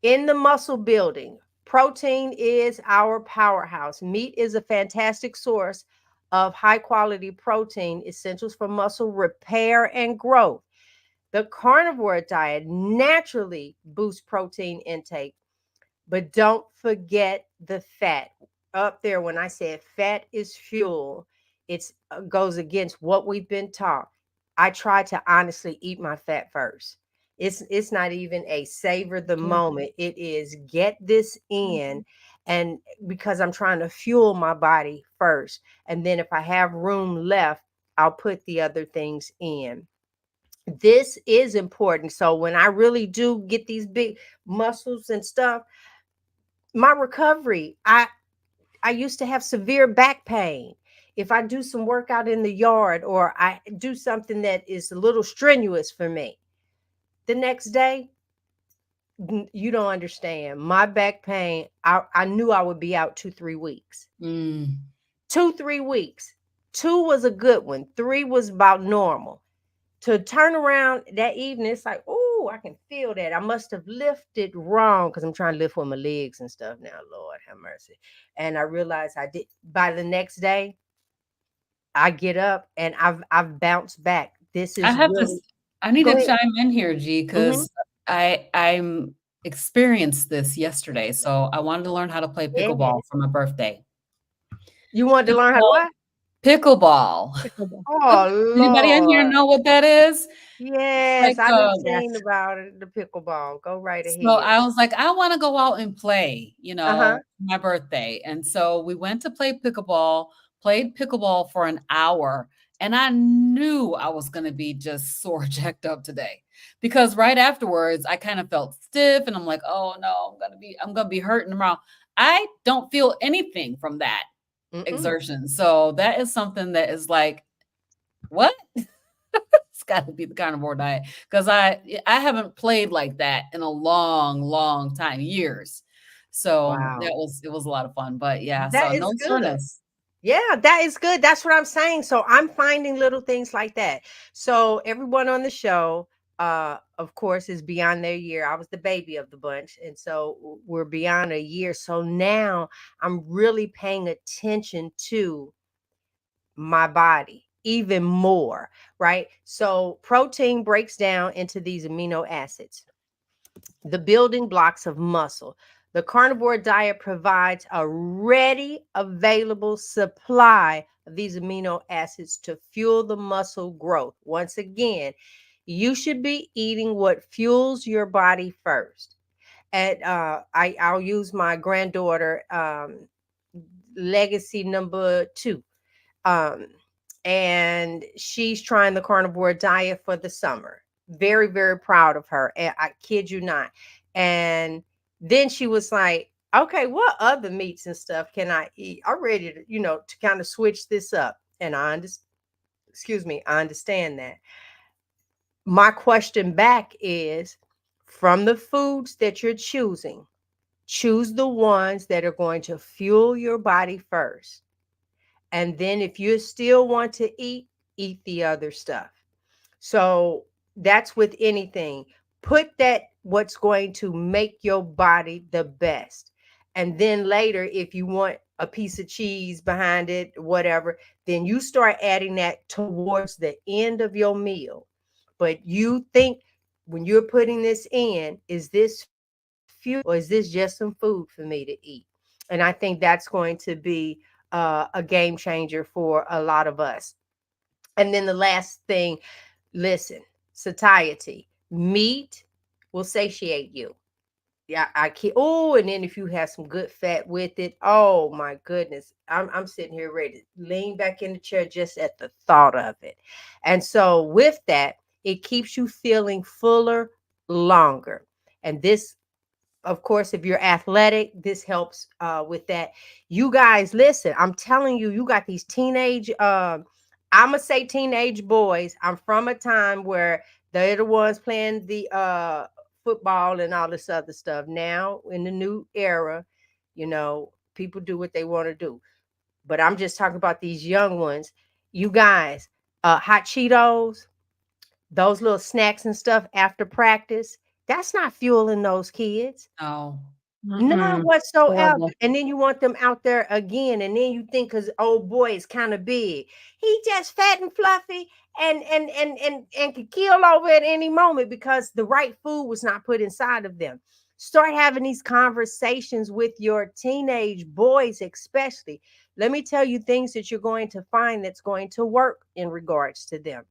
in the muscle building, protein is our powerhouse. Meat is a fantastic source of high quality protein, essentials for muscle repair and growth. The carnivore diet naturally boosts protein intake, but don't forget the fat. Up there, when I said fat is fuel, it's goes against what we've been taught. I try to honestly eat my fat first. It's not even a savor the Yeah. moment. It is get this in, and because I'm trying to fuel my body first, and then if I have room left, I'll put the other things in. This is important. So when I really do get these big muscles and stuff, my recovery, I used to have severe back pain. If I do some workout in the yard or I do something that is a little strenuous for me, the next day, you don't understand. My back pain, I knew I would be out 2, 3 weeks. Mm. 2, 3 weeks. 2 was a good one. 3 was about normal. To turn around that evening, it's like, oh, I can feel that. I must have lifted wrong because I'm trying to lift with my legs and stuff now. Lord have mercy. And I realized I did. By the next day, I get up and I've bounced back. This I is have to. really I need go to ahead. chime in here, G, Hmm. because I'm experienced this yesterday. So I wanted to learn how to play Yeah. pickleball for my birthday. You wanted to learn how to Pickleball. what? Pickleball. Pickleball. Oh Anybody in here Lord. know what that is? Yes, Like I done Yes. seen about it, the pickleball. Go right So ahead. I was like, I want to go out and play, Uh-huh. my birthday. And so we went to play pickleball, played pickleball for an hour. And I knew I was going to be just sore jacked up today because right afterwards I kind of felt stiff and I'm like, oh no, I'm going to be hurting tomorrow. I don't feel anything from that Mm-mm. exertion. So that is something that is like, what? It's got to be the carnivore diet because I haven't played like that in a long, long time, years. So Wow. it was a lot of fun. But yeah, so That is no good. soreness. Yeah, that is good. That's what I'm saying. So I'm finding little things like that. So everyone on the show, of course, is beyond their year. I was the baby of the bunch, and so we're beyond a year. So now I'm really paying attention to my body even more, right? So protein breaks down into these amino acids, the building blocks of muscle. The carnivore diet provides a ready, available supply of these amino acids to fuel the muscle growth. Once again, you should be eating what fuels your body first. And I'll use my granddaughter, legacy number 2. Um, and she's trying the carnivore diet for the summer. Very, very proud of her. And I kid you not. And then she was like, okay, what other meats and stuff can I eat? I'm ready to, to kind of switch this up. And I understand that. My question back is, from the foods that you're choosing, choose the ones that are going to fuel your body first. And then if you still want to eat the other stuff. So that's with anything. Put that what's going to make your body the best. And then later, if you want a piece of cheese behind it, whatever, then you start adding that towards the end of your meal. But you think when you're putting this in, is this fuel or is this just some food for me to eat? And I think that's going to be a game changer for a lot of us. And then the last thing, listen, satiety. Meat will satiate you. Yeah, I can't. Oh, and then if you have some good fat with it, oh my goodness, I'm sitting here ready to lean back in the chair just at the thought of it. And so with that, it keeps you feeling fuller longer. And this, of course, if you're athletic, this helps with that. You guys, listen, I'm telling you, you got these teenage, I'm gonna say teenage boys. I'm from a time where they're the ones playing the football and all this other stuff. Now in the new era, people do what they want to do. But I'm just talking about these young ones. You guys, hot Cheetos, those little snacks and stuff after practice, that's not fueling those kids. No. None Mm-mm. whatsoever. Horrible. And then you want them out there again, and then you think because old boy is kind of big, he just fat and fluffy and could kill over at any moment because the right food was not put inside of them. Start having these conversations with your teenage boys, especially. Let me tell you things that you're going to find that's going to work in regards to them.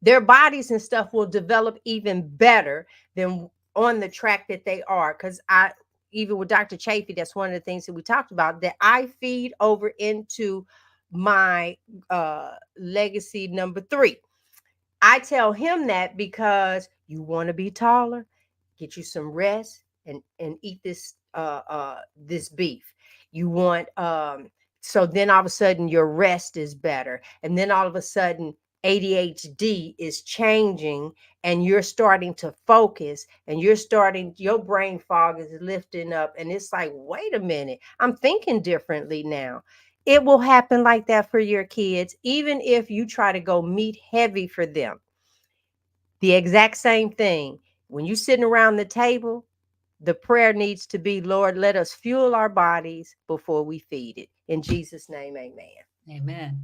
Their bodies and stuff will develop even better than on the track that they are. Because I, even with Dr. Chafee, that's one of the things that we talked about that I feed over into my legacy number 3. I tell him that because you want to be taller, get you some rest and eat this beef. You want so then all of a sudden your rest is better. And then all of a sudden ADHD is changing and you're starting to focus and your brain fog is lifting up and it's like, wait a minute, I'm thinking differently now. It will happen like that for your kids, even if you try to go meat heavy for them. The exact same thing. When you're sitting around the table, the prayer needs to be, Lord, let us fuel our bodies before we feed it. In Jesus' name, amen. Amen.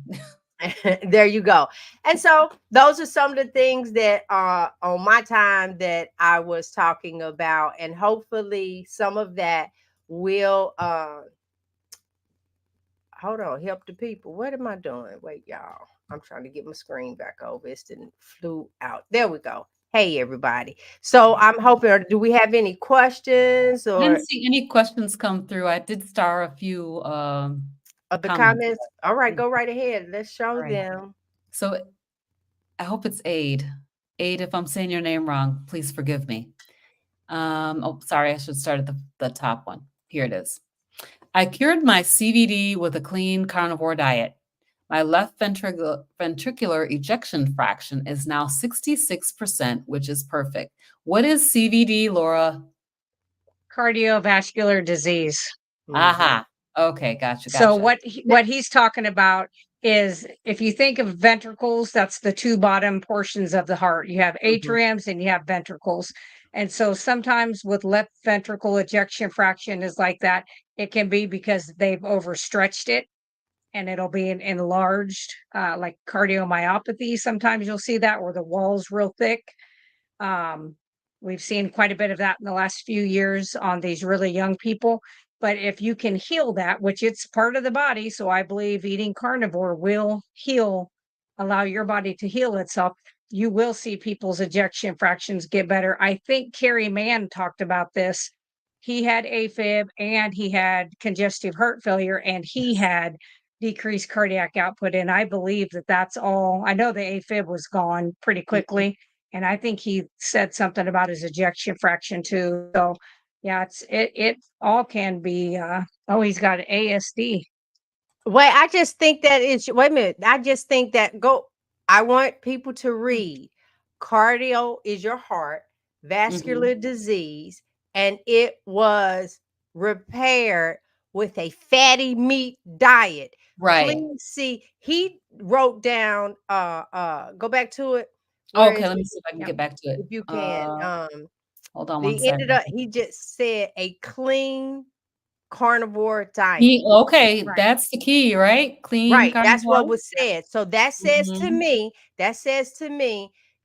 There you go. And so those are some of the things that on my time that I was talking about. And hopefully some of that will hold on, help the people. What am I doing? Wait, y'all. I'm trying to get my screen back over. It's didn't flew out. There we go. Hey, everybody. So I'm hoping, do we have any questions I or didn't see any questions come through. I did star a few of the comments. comments? All right, go right ahead. Let's show All right. them. So I hope it's Aid. Aid, if I'm saying your name wrong, please forgive me. Oh, sorry, I should start at the top one. Here it is. I cured my CVD with a clean carnivore diet. My left ventricular ejection fraction is now 66%, which is perfect. What is CVD, Laura? Cardiovascular disease. Aha. Okay, gotcha. So Gotcha. what he's talking about is if you think of ventricles, that's the two bottom portions of the heart. You have atriums and you have ventricles. And so sometimes with left ventricle ejection fraction is like that. It can be because they've overstretched it and it'll be enlarged, like cardiomyopathy. Sometimes you'll see that where the wall's real thick. We've seen quite a bit of that in the last few years on these really young people. But if you can heal that, which it's part of the body, so I believe eating carnivore will heal, allow your body to heal itself. You will see people's ejection fractions get better. I think Carrie Mann talked about this. He had AFib and he had congestive heart failure and he had decreased cardiac output. And I believe that that's all. I know the AFib was gone pretty quickly. And I think he said something about his ejection fraction too. So yeah, it all can be oh, he's got ASD. Wait, I just think that it's wait a minute. I just think that I want people to read cardio is your heart, vascular disease, and it was repaired with a fatty meat diet. Right. Please see, he wrote down go back to it. Where Okay, is let me it? see if I can Yep. get back to it. If you can. Hold on one They ended second. up, he just said a clean carnivore diet. Okay, Right. that's the key, right? Clean Right, that's what carnivore. was said. So that says to Mhm. me,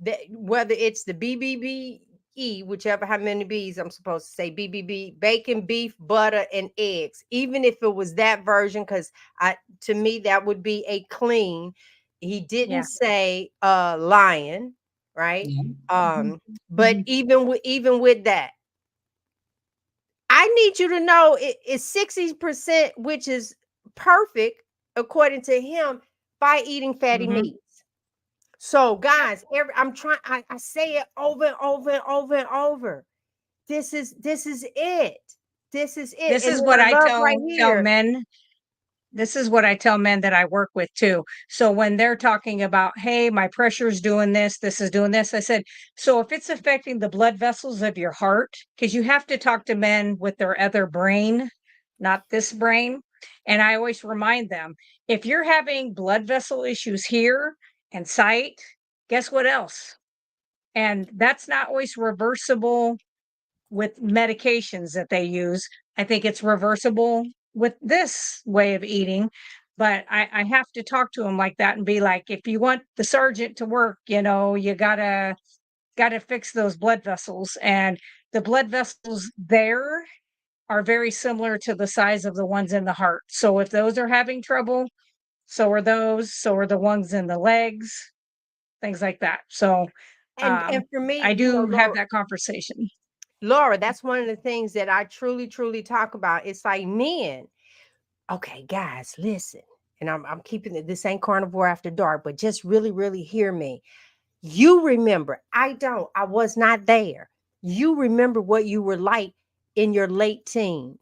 that whether it's the BBBE, whichever how many B's I'm supposed to say, BBB, bacon, beef, butter, and eggs, even if it was that version, because to me that would be a clean. He didn't Yeah. say lion, right? Yeah. But even with that, I need you to know it's 60%, which is perfect according to him, by eating fatty Mhm. meats. So, guys, I say it over and over and over and over. This is it. This is it. This And is then what I I love right tell here. men. This is what I tell men that I work with too. So when they're talking about, hey, my pressure's doing this is doing this, I said, so if it's affecting the blood vessels of your heart, because you have to talk to men with their other brain, not this brain. And I always remind them, if you're having blood vessel issues here and sight, guess what else? And that's not always reversible with medications that they use. I think it's reversible with this way of eating. But I have to talk to them like that and be like, if you want the sergeant to work, you know, you gotta fix those blood vessels. And the blood vessels there are very similar to the size of the ones in the heart. So if those are having trouble, so are those, so are the ones in the legs, things like that. So And for me, I do have Laura, that conversation. Laura, that's one of the things that I truly, truly talk about. It's like men. Okay, guys, listen. And I'm keeping it. This ain't Carnivore After Dark, but just really, really hear me. You remember, I don't. I was not there. You remember what you were like in your late teens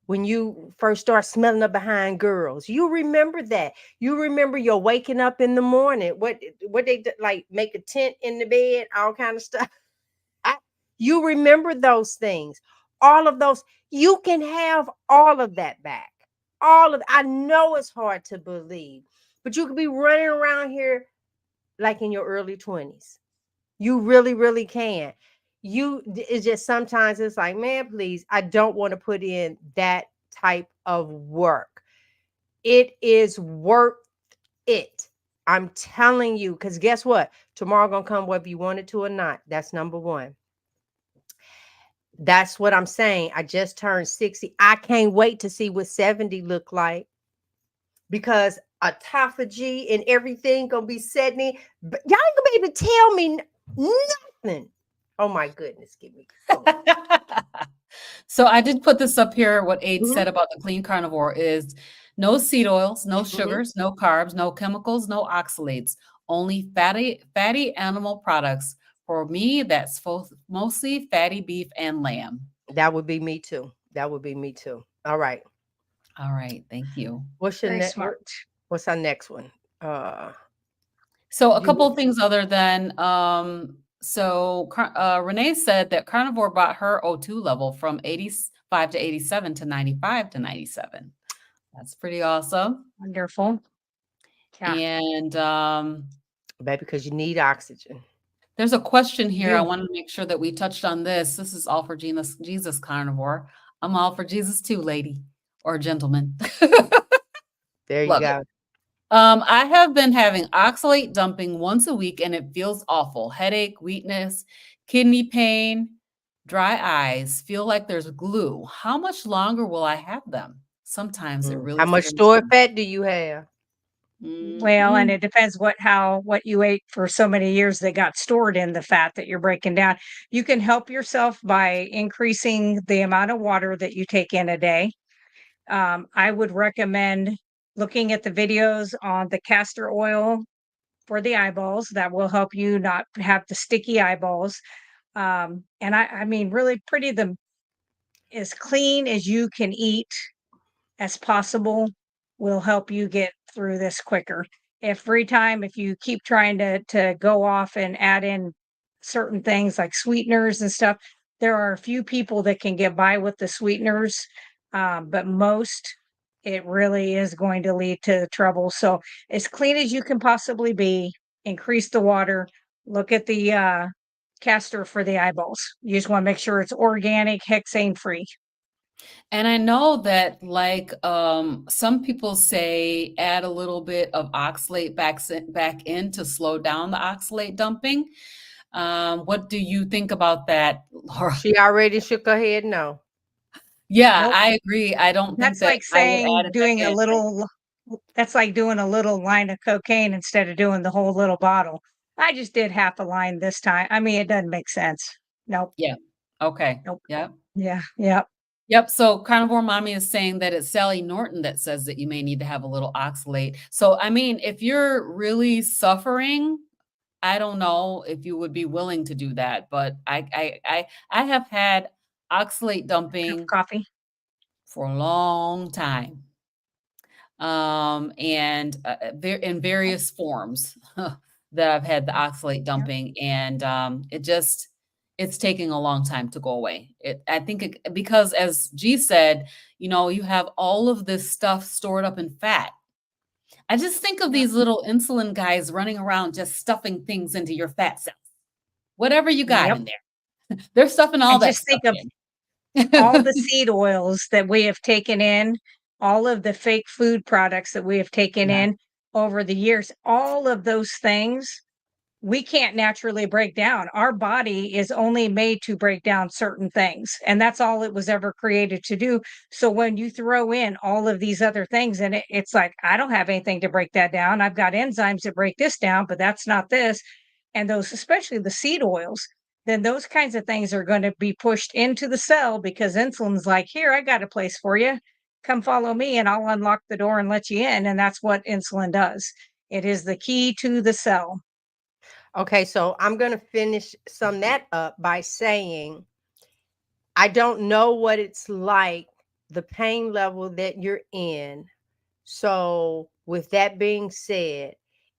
when you first start smelling up behind girls. You remember that. You remember you're waking up in the morning. What they like make a tent in the bed, all kind of stuff. You remember those things. All of those. You can have all of that back. All of. I know it's hard to believe, but you could be running around here like in your early 20s. You really, really can. It's just sometimes it's like, man, please, I don't want to put in that type of work. It is worth it. I'm telling you, because guess what? Tomorrow gonna come whether you want it to or not. That's number one. That's what I'm saying. I just turned 60. I can't wait to see what 70 look like because autophagy and everything gonna be setting in. But y'all ain't gonna be able to tell me nothing. Oh my goodness, give me. So I did put this up here. What Aid Mhm. said about the clean carnivore is no seed oils, no Mhm. sugars, no carbs, no chemicals, no oxalates, only fatty animal products. For me, that's mostly fatty beef and lamb. That would be me too. That would be me too. All right. All right, thank you. What's your Very next? smart. What's our next one? So a You couple of things other than Renee said that Carnivore brought her O2 level from 85 to 87 to 95 to 97. That's pretty awesome. Wonderful. Yeah. And baby, because you need oxygen. there's a question here. I You. want to make sure that we touched on this. This is all for Jesus Carnivore. I'm all for Jesus too, lady or gentleman. There you Love it. go. I have been having oxalate dumping once a week and it feels awful. Headache, weakness, kidney pain, dry eyes, feel like there's glue. How much longer will I have them? Sometimes it really How much scares stored me. fat do you have? Well, and Mhm. it depends what you ate for so many years that got stored in the fat that you're breaking down. You can help yourself by increasing the amount of water that you take in a day. I would recommend looking at the videos on the castor oil for the eyeballs. That will help you not have the sticky eyeballs. And I mean, really pretty the as clean as you can eat as possible will help you get through this quicker. Every time, if you keep trying to go off and add in certain things like sweeteners and stuff, there are a few people that can get by with the sweeteners, but most it really is going to lead to trouble. So as clean as you can possibly be, increase the water. Look at the castor for the eyeballs. You just want to make sure it's organic, hexane free. And I know that like some people say add a little bit of oxalate back in to slow down the oxalate dumping. What do you think about that, Laura? She already shook her head no. Yeah, Nope. I agree. I don't think That's that like I would add saying it back doing a in. little that's like doing a little line of cocaine instead of doing the whole little bottle. I just did half a line this time. I mean, it doesn't make sense. Nope. Yeah. Okay. Nope. Yep. Yeah. Yep. Yep. So Carnivore Mommy is saying that it's Sally Norton that says that you may need to have a little oxalate. So I mean, if you're really suffering, I don't know if you would be willing to do that, but I have had oxalate Cup of dumping coffee. for a long time. And in various forms that I've had the oxalate dumping, and it's taking a long time to go away. I think because as G said, you have all of this stuff stored up in fat. I just think of these little insulin guys running around just stuffing things into your fat cells, whatever you got Yep. in there. There's stuff in all And that just think stuff of all the seed oils that we have taken in, all of the fake food products that we have taken Yeah. in over the years, all of those things we can't naturally break down. Our body is only made to break down certain things, and that's all it was ever created to do. So when you throw in all of these other things and it's like, I don't have anything to break that down. I've got enzymes that break this down, but that's not this. And those, especially the seed oils, then those kinds of things are going to be pushed into the cell because insulin's like, here, I got a place for you. Come follow me and I'll unlock the door and let you in. And that's what insulin does. It is the key to the cell. Okay, so I'm going to sum that up by saying, I don't know what it's like, the pain level that you're in. So with that being said,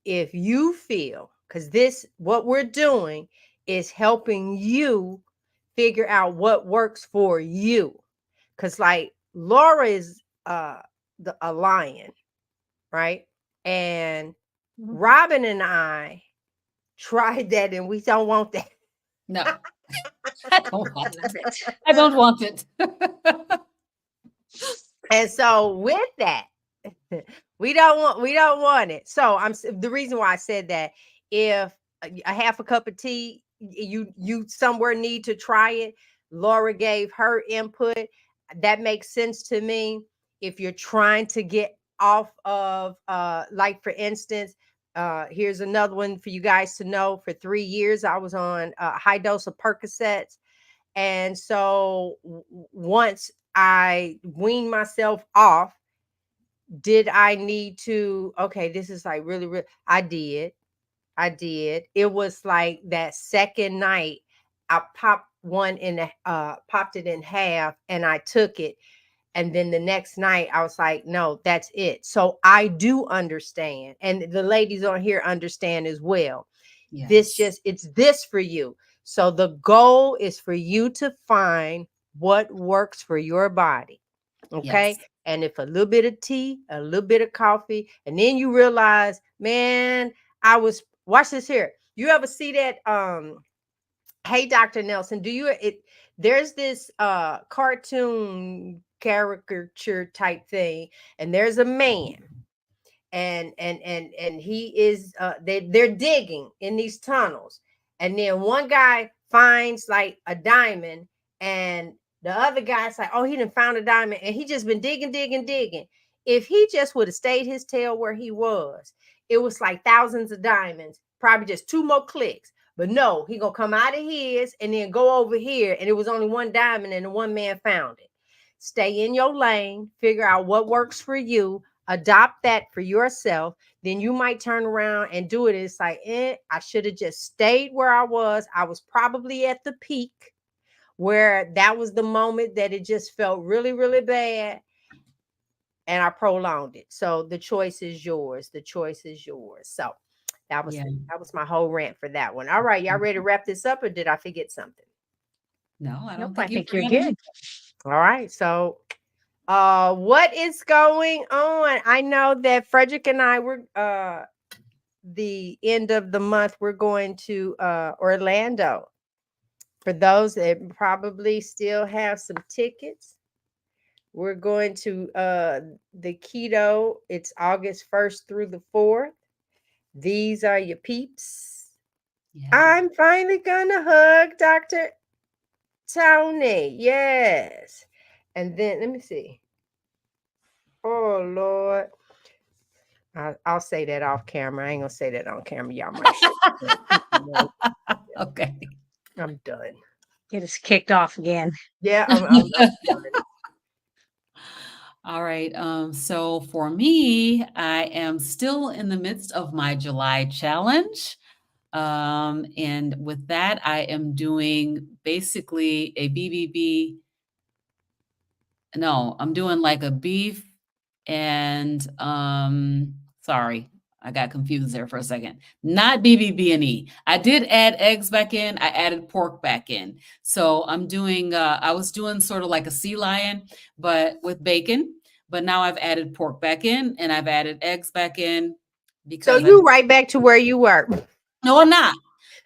if you feel, because what we're doing is helping you figure out what works for you. Because like Laura is a lion, right? And Robyn and I tried that and we don't want that. No, I don't want it. I don't want it. And so with that, we don't want it. So the reason why I said that, if a half a cup of tea, you somewhere need to try it. Laura gave her input. That makes sense to me. If you're trying to get off of, like for instance, here's another one for you guys to know. For 3 years, I was on a high dose of Percocets. And so once I weaned myself off, did I need to, okay, this is like really, really, I did. It was like that second night, I popped popped it in half and I took it. And then the next night I was like, no, that's it. So I do understand. And the ladies on here understand as well. Yes. It's this for you. So the goal is for you to find what works for your body. Okay. Yes. And if a little bit of tea, a little bit of coffee, and then you realize, man, watch this here. You ever see that? Hey, Dr. Nelson, there's this cartoon caricature type thing, and there's a man, and he is they're digging in these tunnels, and then one guy finds like a diamond, and the other guy's like, oh, he done found a diamond, and he just been digging. If he just would have stayed his tail where he was, it was like thousands of diamonds, probably just 2 more clicks. But no, he gonna come out of his and then go over here, and it was only one diamond, and the one man found it. Stay in your lane, figure out what works for you, adopt that for yourself. Then you might turn around and do it. It's like, I should have just stayed where I was. I was probably at the peak where that was the moment that it just felt really, really bad. And I prolonged it. So the choice is yours. So that was my whole rant for that one. All right, y'all ready to wrap this up, or did I forget something? No, I don't Nope, I think think you're forgot good. All right. So what is going on? I know that Frederick and I were the end of the month, we're going to Orlando. For those that probably still have some tickets, we're going to the keto. It's August 1st through the 4th. These are your peeps. Yeah. I'm finally gonna hug Dr. Tony. Yes. And then let me see. Oh Lord. I'll say that off camera. I ain't gonna say that on camera. Y'all might. Okay. I'm done. Get us kicked off again. Yeah, I'm done. All right. So for me, I am still in the midst of my July challenge. And with that, I am doing basically a BBB. No, I'm doing like a beef and sorry, I got confused there for a second. Not BBB&E. I did add eggs back in. I added pork back in. So I'm doing I was doing sort of like a sea lion, but with bacon. But now I've added pork back in and I've added eggs back in because So you right back to where you were. no, I'm not.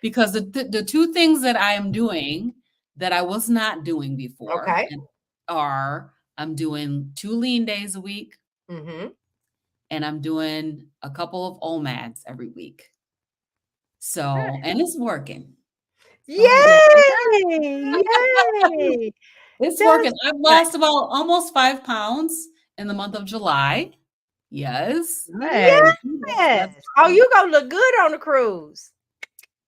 Because the two things that I am doing that I was not doing before. Okay. And are I'm doing 2 lean days a week, Mm-hmm. and I'm doing a couple of OMADs every week. So, and it's working. Go ahead. Yay! Yay! It's working. That's I've good. lost about almost 5 pounds in the month of July. Yes. Good. Yes. Oh, you gonna look good on the cruise.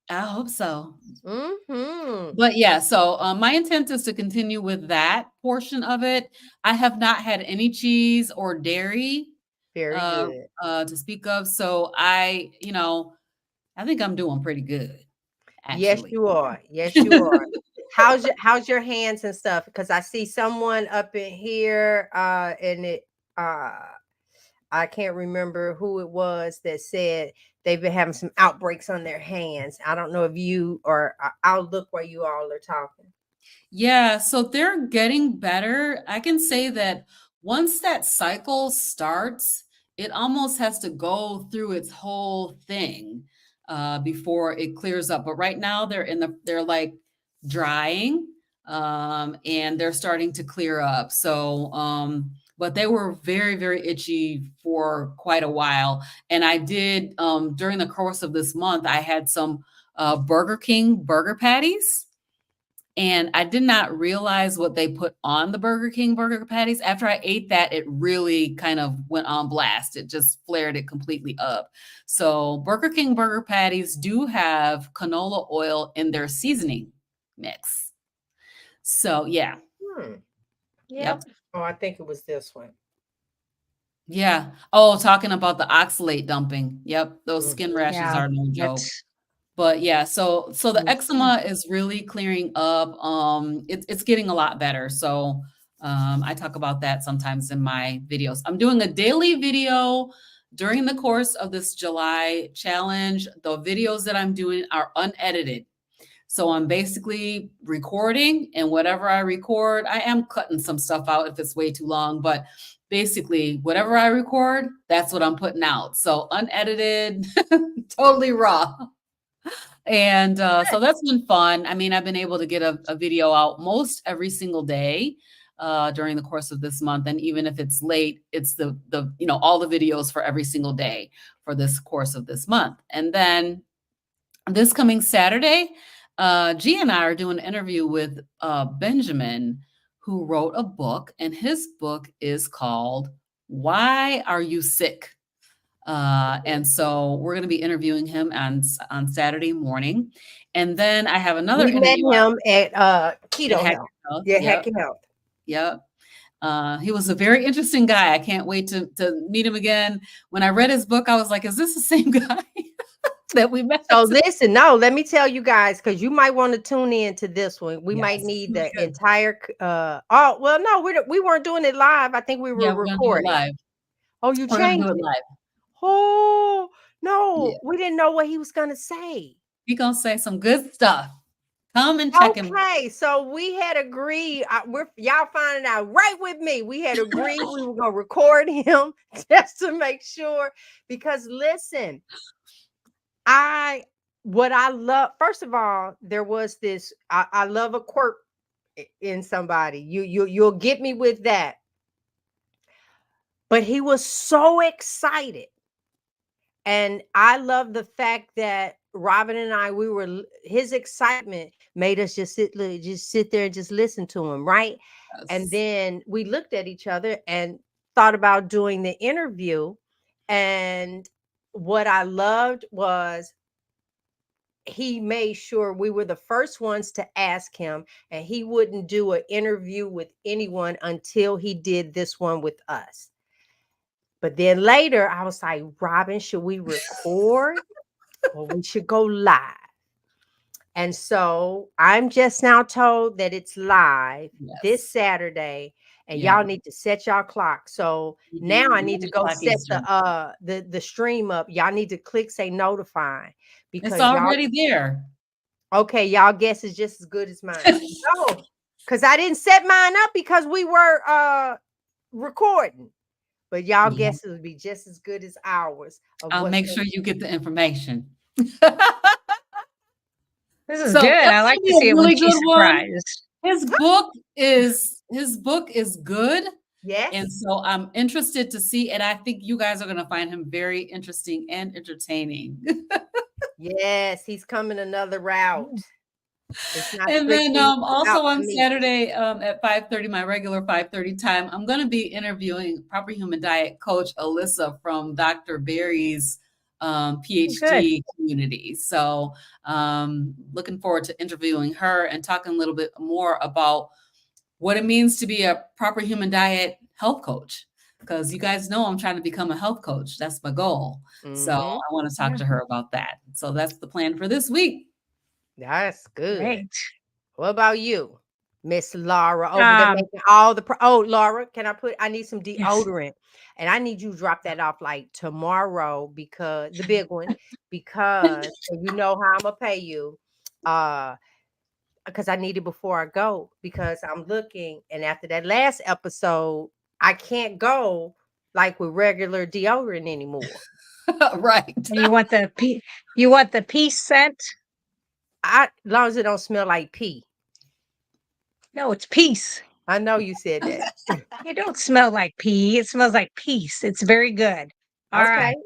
I hope so. Mm-hmm. But yeah, so my intent is to continue with that portion of it. I have not had any cheese or dairy Very good. to speak of. So I think I'm doing pretty good, Yes, actually. you are. Yes, you are. How's your hands and stuff? Because I see someone up in here, and it I can't remember who it was that said they've been having some outbreaks on their hands. I don't know if you or I'll look while you all are talking. Yeah, so they're getting better. I can say that once that cycle starts, it almost has to go through its whole thing before it clears up. But right now they're like drying, and they're starting to clear up. So, but they were very, very itchy for quite a while. And I did during the course of this month, I had some Burger King burger patties. And I did not realize what they put on the Burger King burger patties. After I ate that, it really kind of went on blast. It just flared it completely up. So Burger King burger patties do have canola oil in their seasoning mix. So yeah. Yep. Oh, I think it was this one. Yeah. Oh, talking about the oxalate dumping. Yep. Those skin rashes Yeah, are no joke. that's But yeah, so the Mhm. eczema is really clearing up. It's getting a lot better. So I talk about that sometimes in my videos. I'm doing a daily video during the course of this July challenge. The videos that I'm doing are unedited. So I'm basically recording, and whatever I record, I am cutting some stuff out if it's way too long, but basically whatever I record, that's what I'm putting out. So unedited, totally raw. And so that's been fun. I mean, I've been able to get a video out most every single day during the course of this month. And even if it's late, it's the all the videos for every single day for this course of this month. And then this coming Saturday, G and I are doing an interview with Benjamin, who wrote a book, and his book is called "Why Are You Sick?" And so we're going to be interviewing him on Saturday morning. And then I have another We met interview him at Keto Heck Health. Health. Yeah, Yep. Heck Health. Yep. He was a very interesting guy. I can't wait to meet him again. When I read his book, I was like, is this the same guy that we met? So listen, no, let me tell you guys, because you might want to tune in to this one. We might Yes, need we the should. entire oh well, no, we weren't doing it live. I think we were Yeah, we're going to do it recording. live. Oh, you We're going to changed do it it. live. Oh no, Yeah. we didn't know what he was gonna say. He's going to say some good stuff. Come and check him. Okay, so we had agreed. Y'all finding out right with me. We had agreed we were gonna record him just to make sure. Because listen, what I love. First of all, there was this. I love a quirk in somebody. You'll get me with that. But he was so excited. And I love the fact that Robyn and I, his excitement made us just sit there and just listen to him, right? Yes. And then we looked at each other and thought about doing the interview. And what I loved was he made sure we were the first ones to ask him, and he wouldn't do an interview with anyone until he did this one with us. But then later, I was like, Robyn, should we record or we should go live? And so I'm just now told that it's live this Saturday, and y'all need to set y'all clock. So now I need to go set the stream up. Y'all need to click say notify, because it's already there. Okay, y'all guess is just as good as mine. No, because I didn't set mine up because we were recording. But y'all guess it would be just as good as ours. I'll make sure you get the information. This is good. I like to see it when she's surprised. his book is good. Yes. And so I'm interested to see, and I think you guys are going to find him very interesting and entertaining. Yes, he's coming another route. It's not And then strictly also about the on meat. Saturday at 5:30, my regular 5:30 time, I'm going to be interviewing Proper Human Diet coach Alyssa from Dr. Barry's Good. PhD community. So looking forward to interviewing her and talking a little bit more about what it means to be a proper human diet health coach. Because you guys know I'm trying to become a health coach. That's my goal. So Mhm. I want to talk Yeah. to her about that. So that's the plan for this week. That's good. Great. What about you, Miss Laura, over there Um, making all the Laura, I need some yes. deodorant, and I need you to drop that off like tomorrow, because the big one, because and you know how I'm gonna pay you, because I need it before I go, because I'm looking, and after that last episode, I can't go like with regular deodorant anymore. Right. And you want the peace scent? As long as it don't smell like pee. No, it's peace. I know you said that. It don't smell like pee. It smells like peace. It's very good. All Okay. right.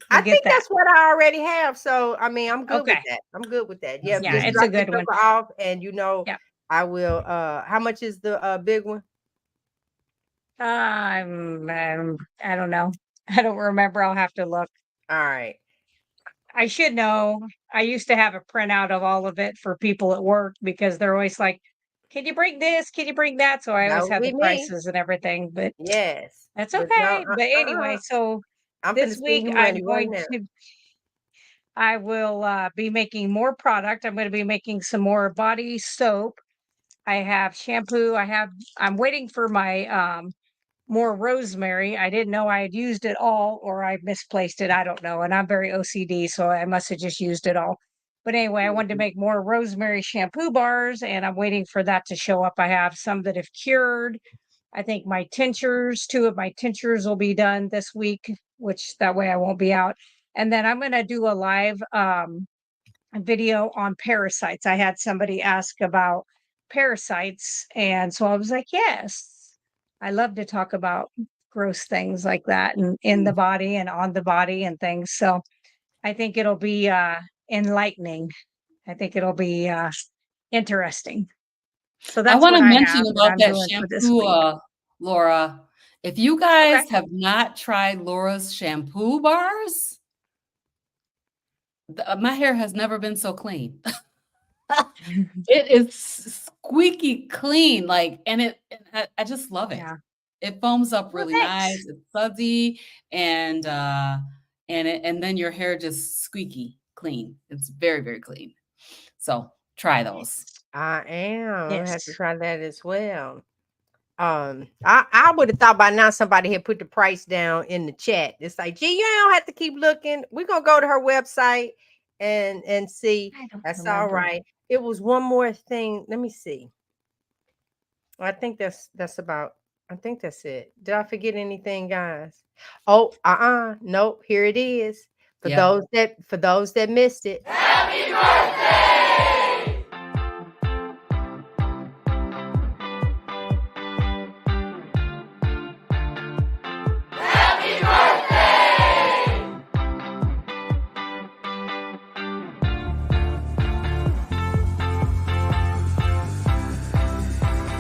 I We'll get think that. that's what I already have. So I mean, I'm good with Okay. that. I'm good with that. That's Yeah, Yeah, just it's a drop the good one. sugar off, and Yeah. I will. How much is the big one? I don't know. I don't remember. I'll have to look. All right. I should know. I used to have a printout of all of it for people at work because they're always like, "Can you bring this? Can you bring that?" So I That always would had be the me. prices and everything, but Yes. that's But no, okay. But anyway, so I'm gonna this send week you money I'm right going now. to I will be making more product. I'm going to be making some more body soap. I have shampoo. I'm waiting for my more rosemary. I didn't know I had used it all, or I misplaced it. I don't know. And I'm very OCD, so I must have just used it all. But anyway, I wanted to Mhm. make more rosemary shampoo bars, and I'm waiting for that to show up. I have some that have cured. I think my tinctures, 2 of my tinctures will be done this week, which that way I won't be out. And then I'm going to do a live video on parasites. I had somebody ask about parasites, and so I was like, yes, I love to talk about gross things like that and in the body and on the body and things. So I think it'll be enlightening. I think it'll be interesting. So I that's want what to I mention have that about I'm that doing for this shampoo, week. Laura. If you Okay. guys have not tried Laura's shampoo bars, my hair has never been so clean. It is squeaky clean, like, and I just love it. Yeah. It foams up Well, really thanks. nice. It's fuzzy, and and then your hair just squeaky clean. It's very, very clean. So try those. I am. I'm gonna have to Yes. try that as well. I would have thought by now somebody had put the price down in the chat. It's like, gee, you don't have to keep looking. We're gonna go to her website and see. I don't That's all remember. right. It was one more thing. Let me see. I think that's about. I think that's it. Did I forget anything, guys? Oh, nope. Here it is. Yeah. For those that missed it. Happy birthday! Happy birthday!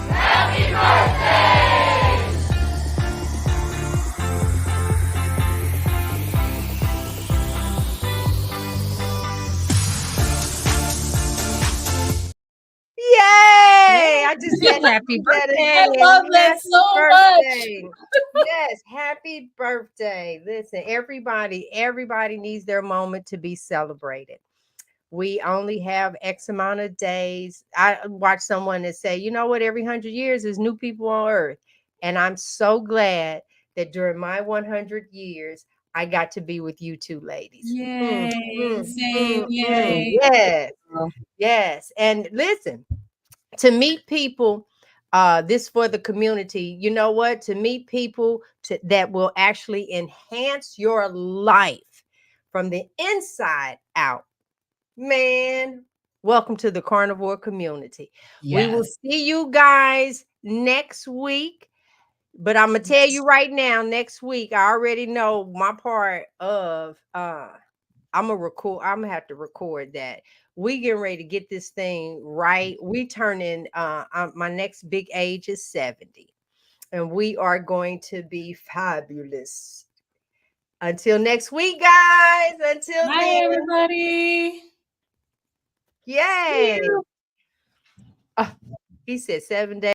Happy birthday! Yay! I just had to Happy do that birthday. I again. love that Happy so much. birthday. Yes, happy birthday. Listen, everybody needs their moment to be celebrated. We only have X amount of days. I watched someone that say, you know what, every 100 years is new people on earth. And I'm so glad that during my 100 years, I got to be with you two ladies. Yay, same, yay. Yes, yes. And listen, to meet people, this for the community, you know what, to meet people that will actually enhance your life from the inside out, man, Welcome to the carnivore community. We will Yes. see you guys next week. But I'm gonna tell you right now, next week, I already know my part of I'm gonna have to record that. We getting ready to get this thing right. We turning my next big age is 70, and we are going to be fabulous. Until next week, guys. Until Bye, then, everybody. yay. He said 7 days.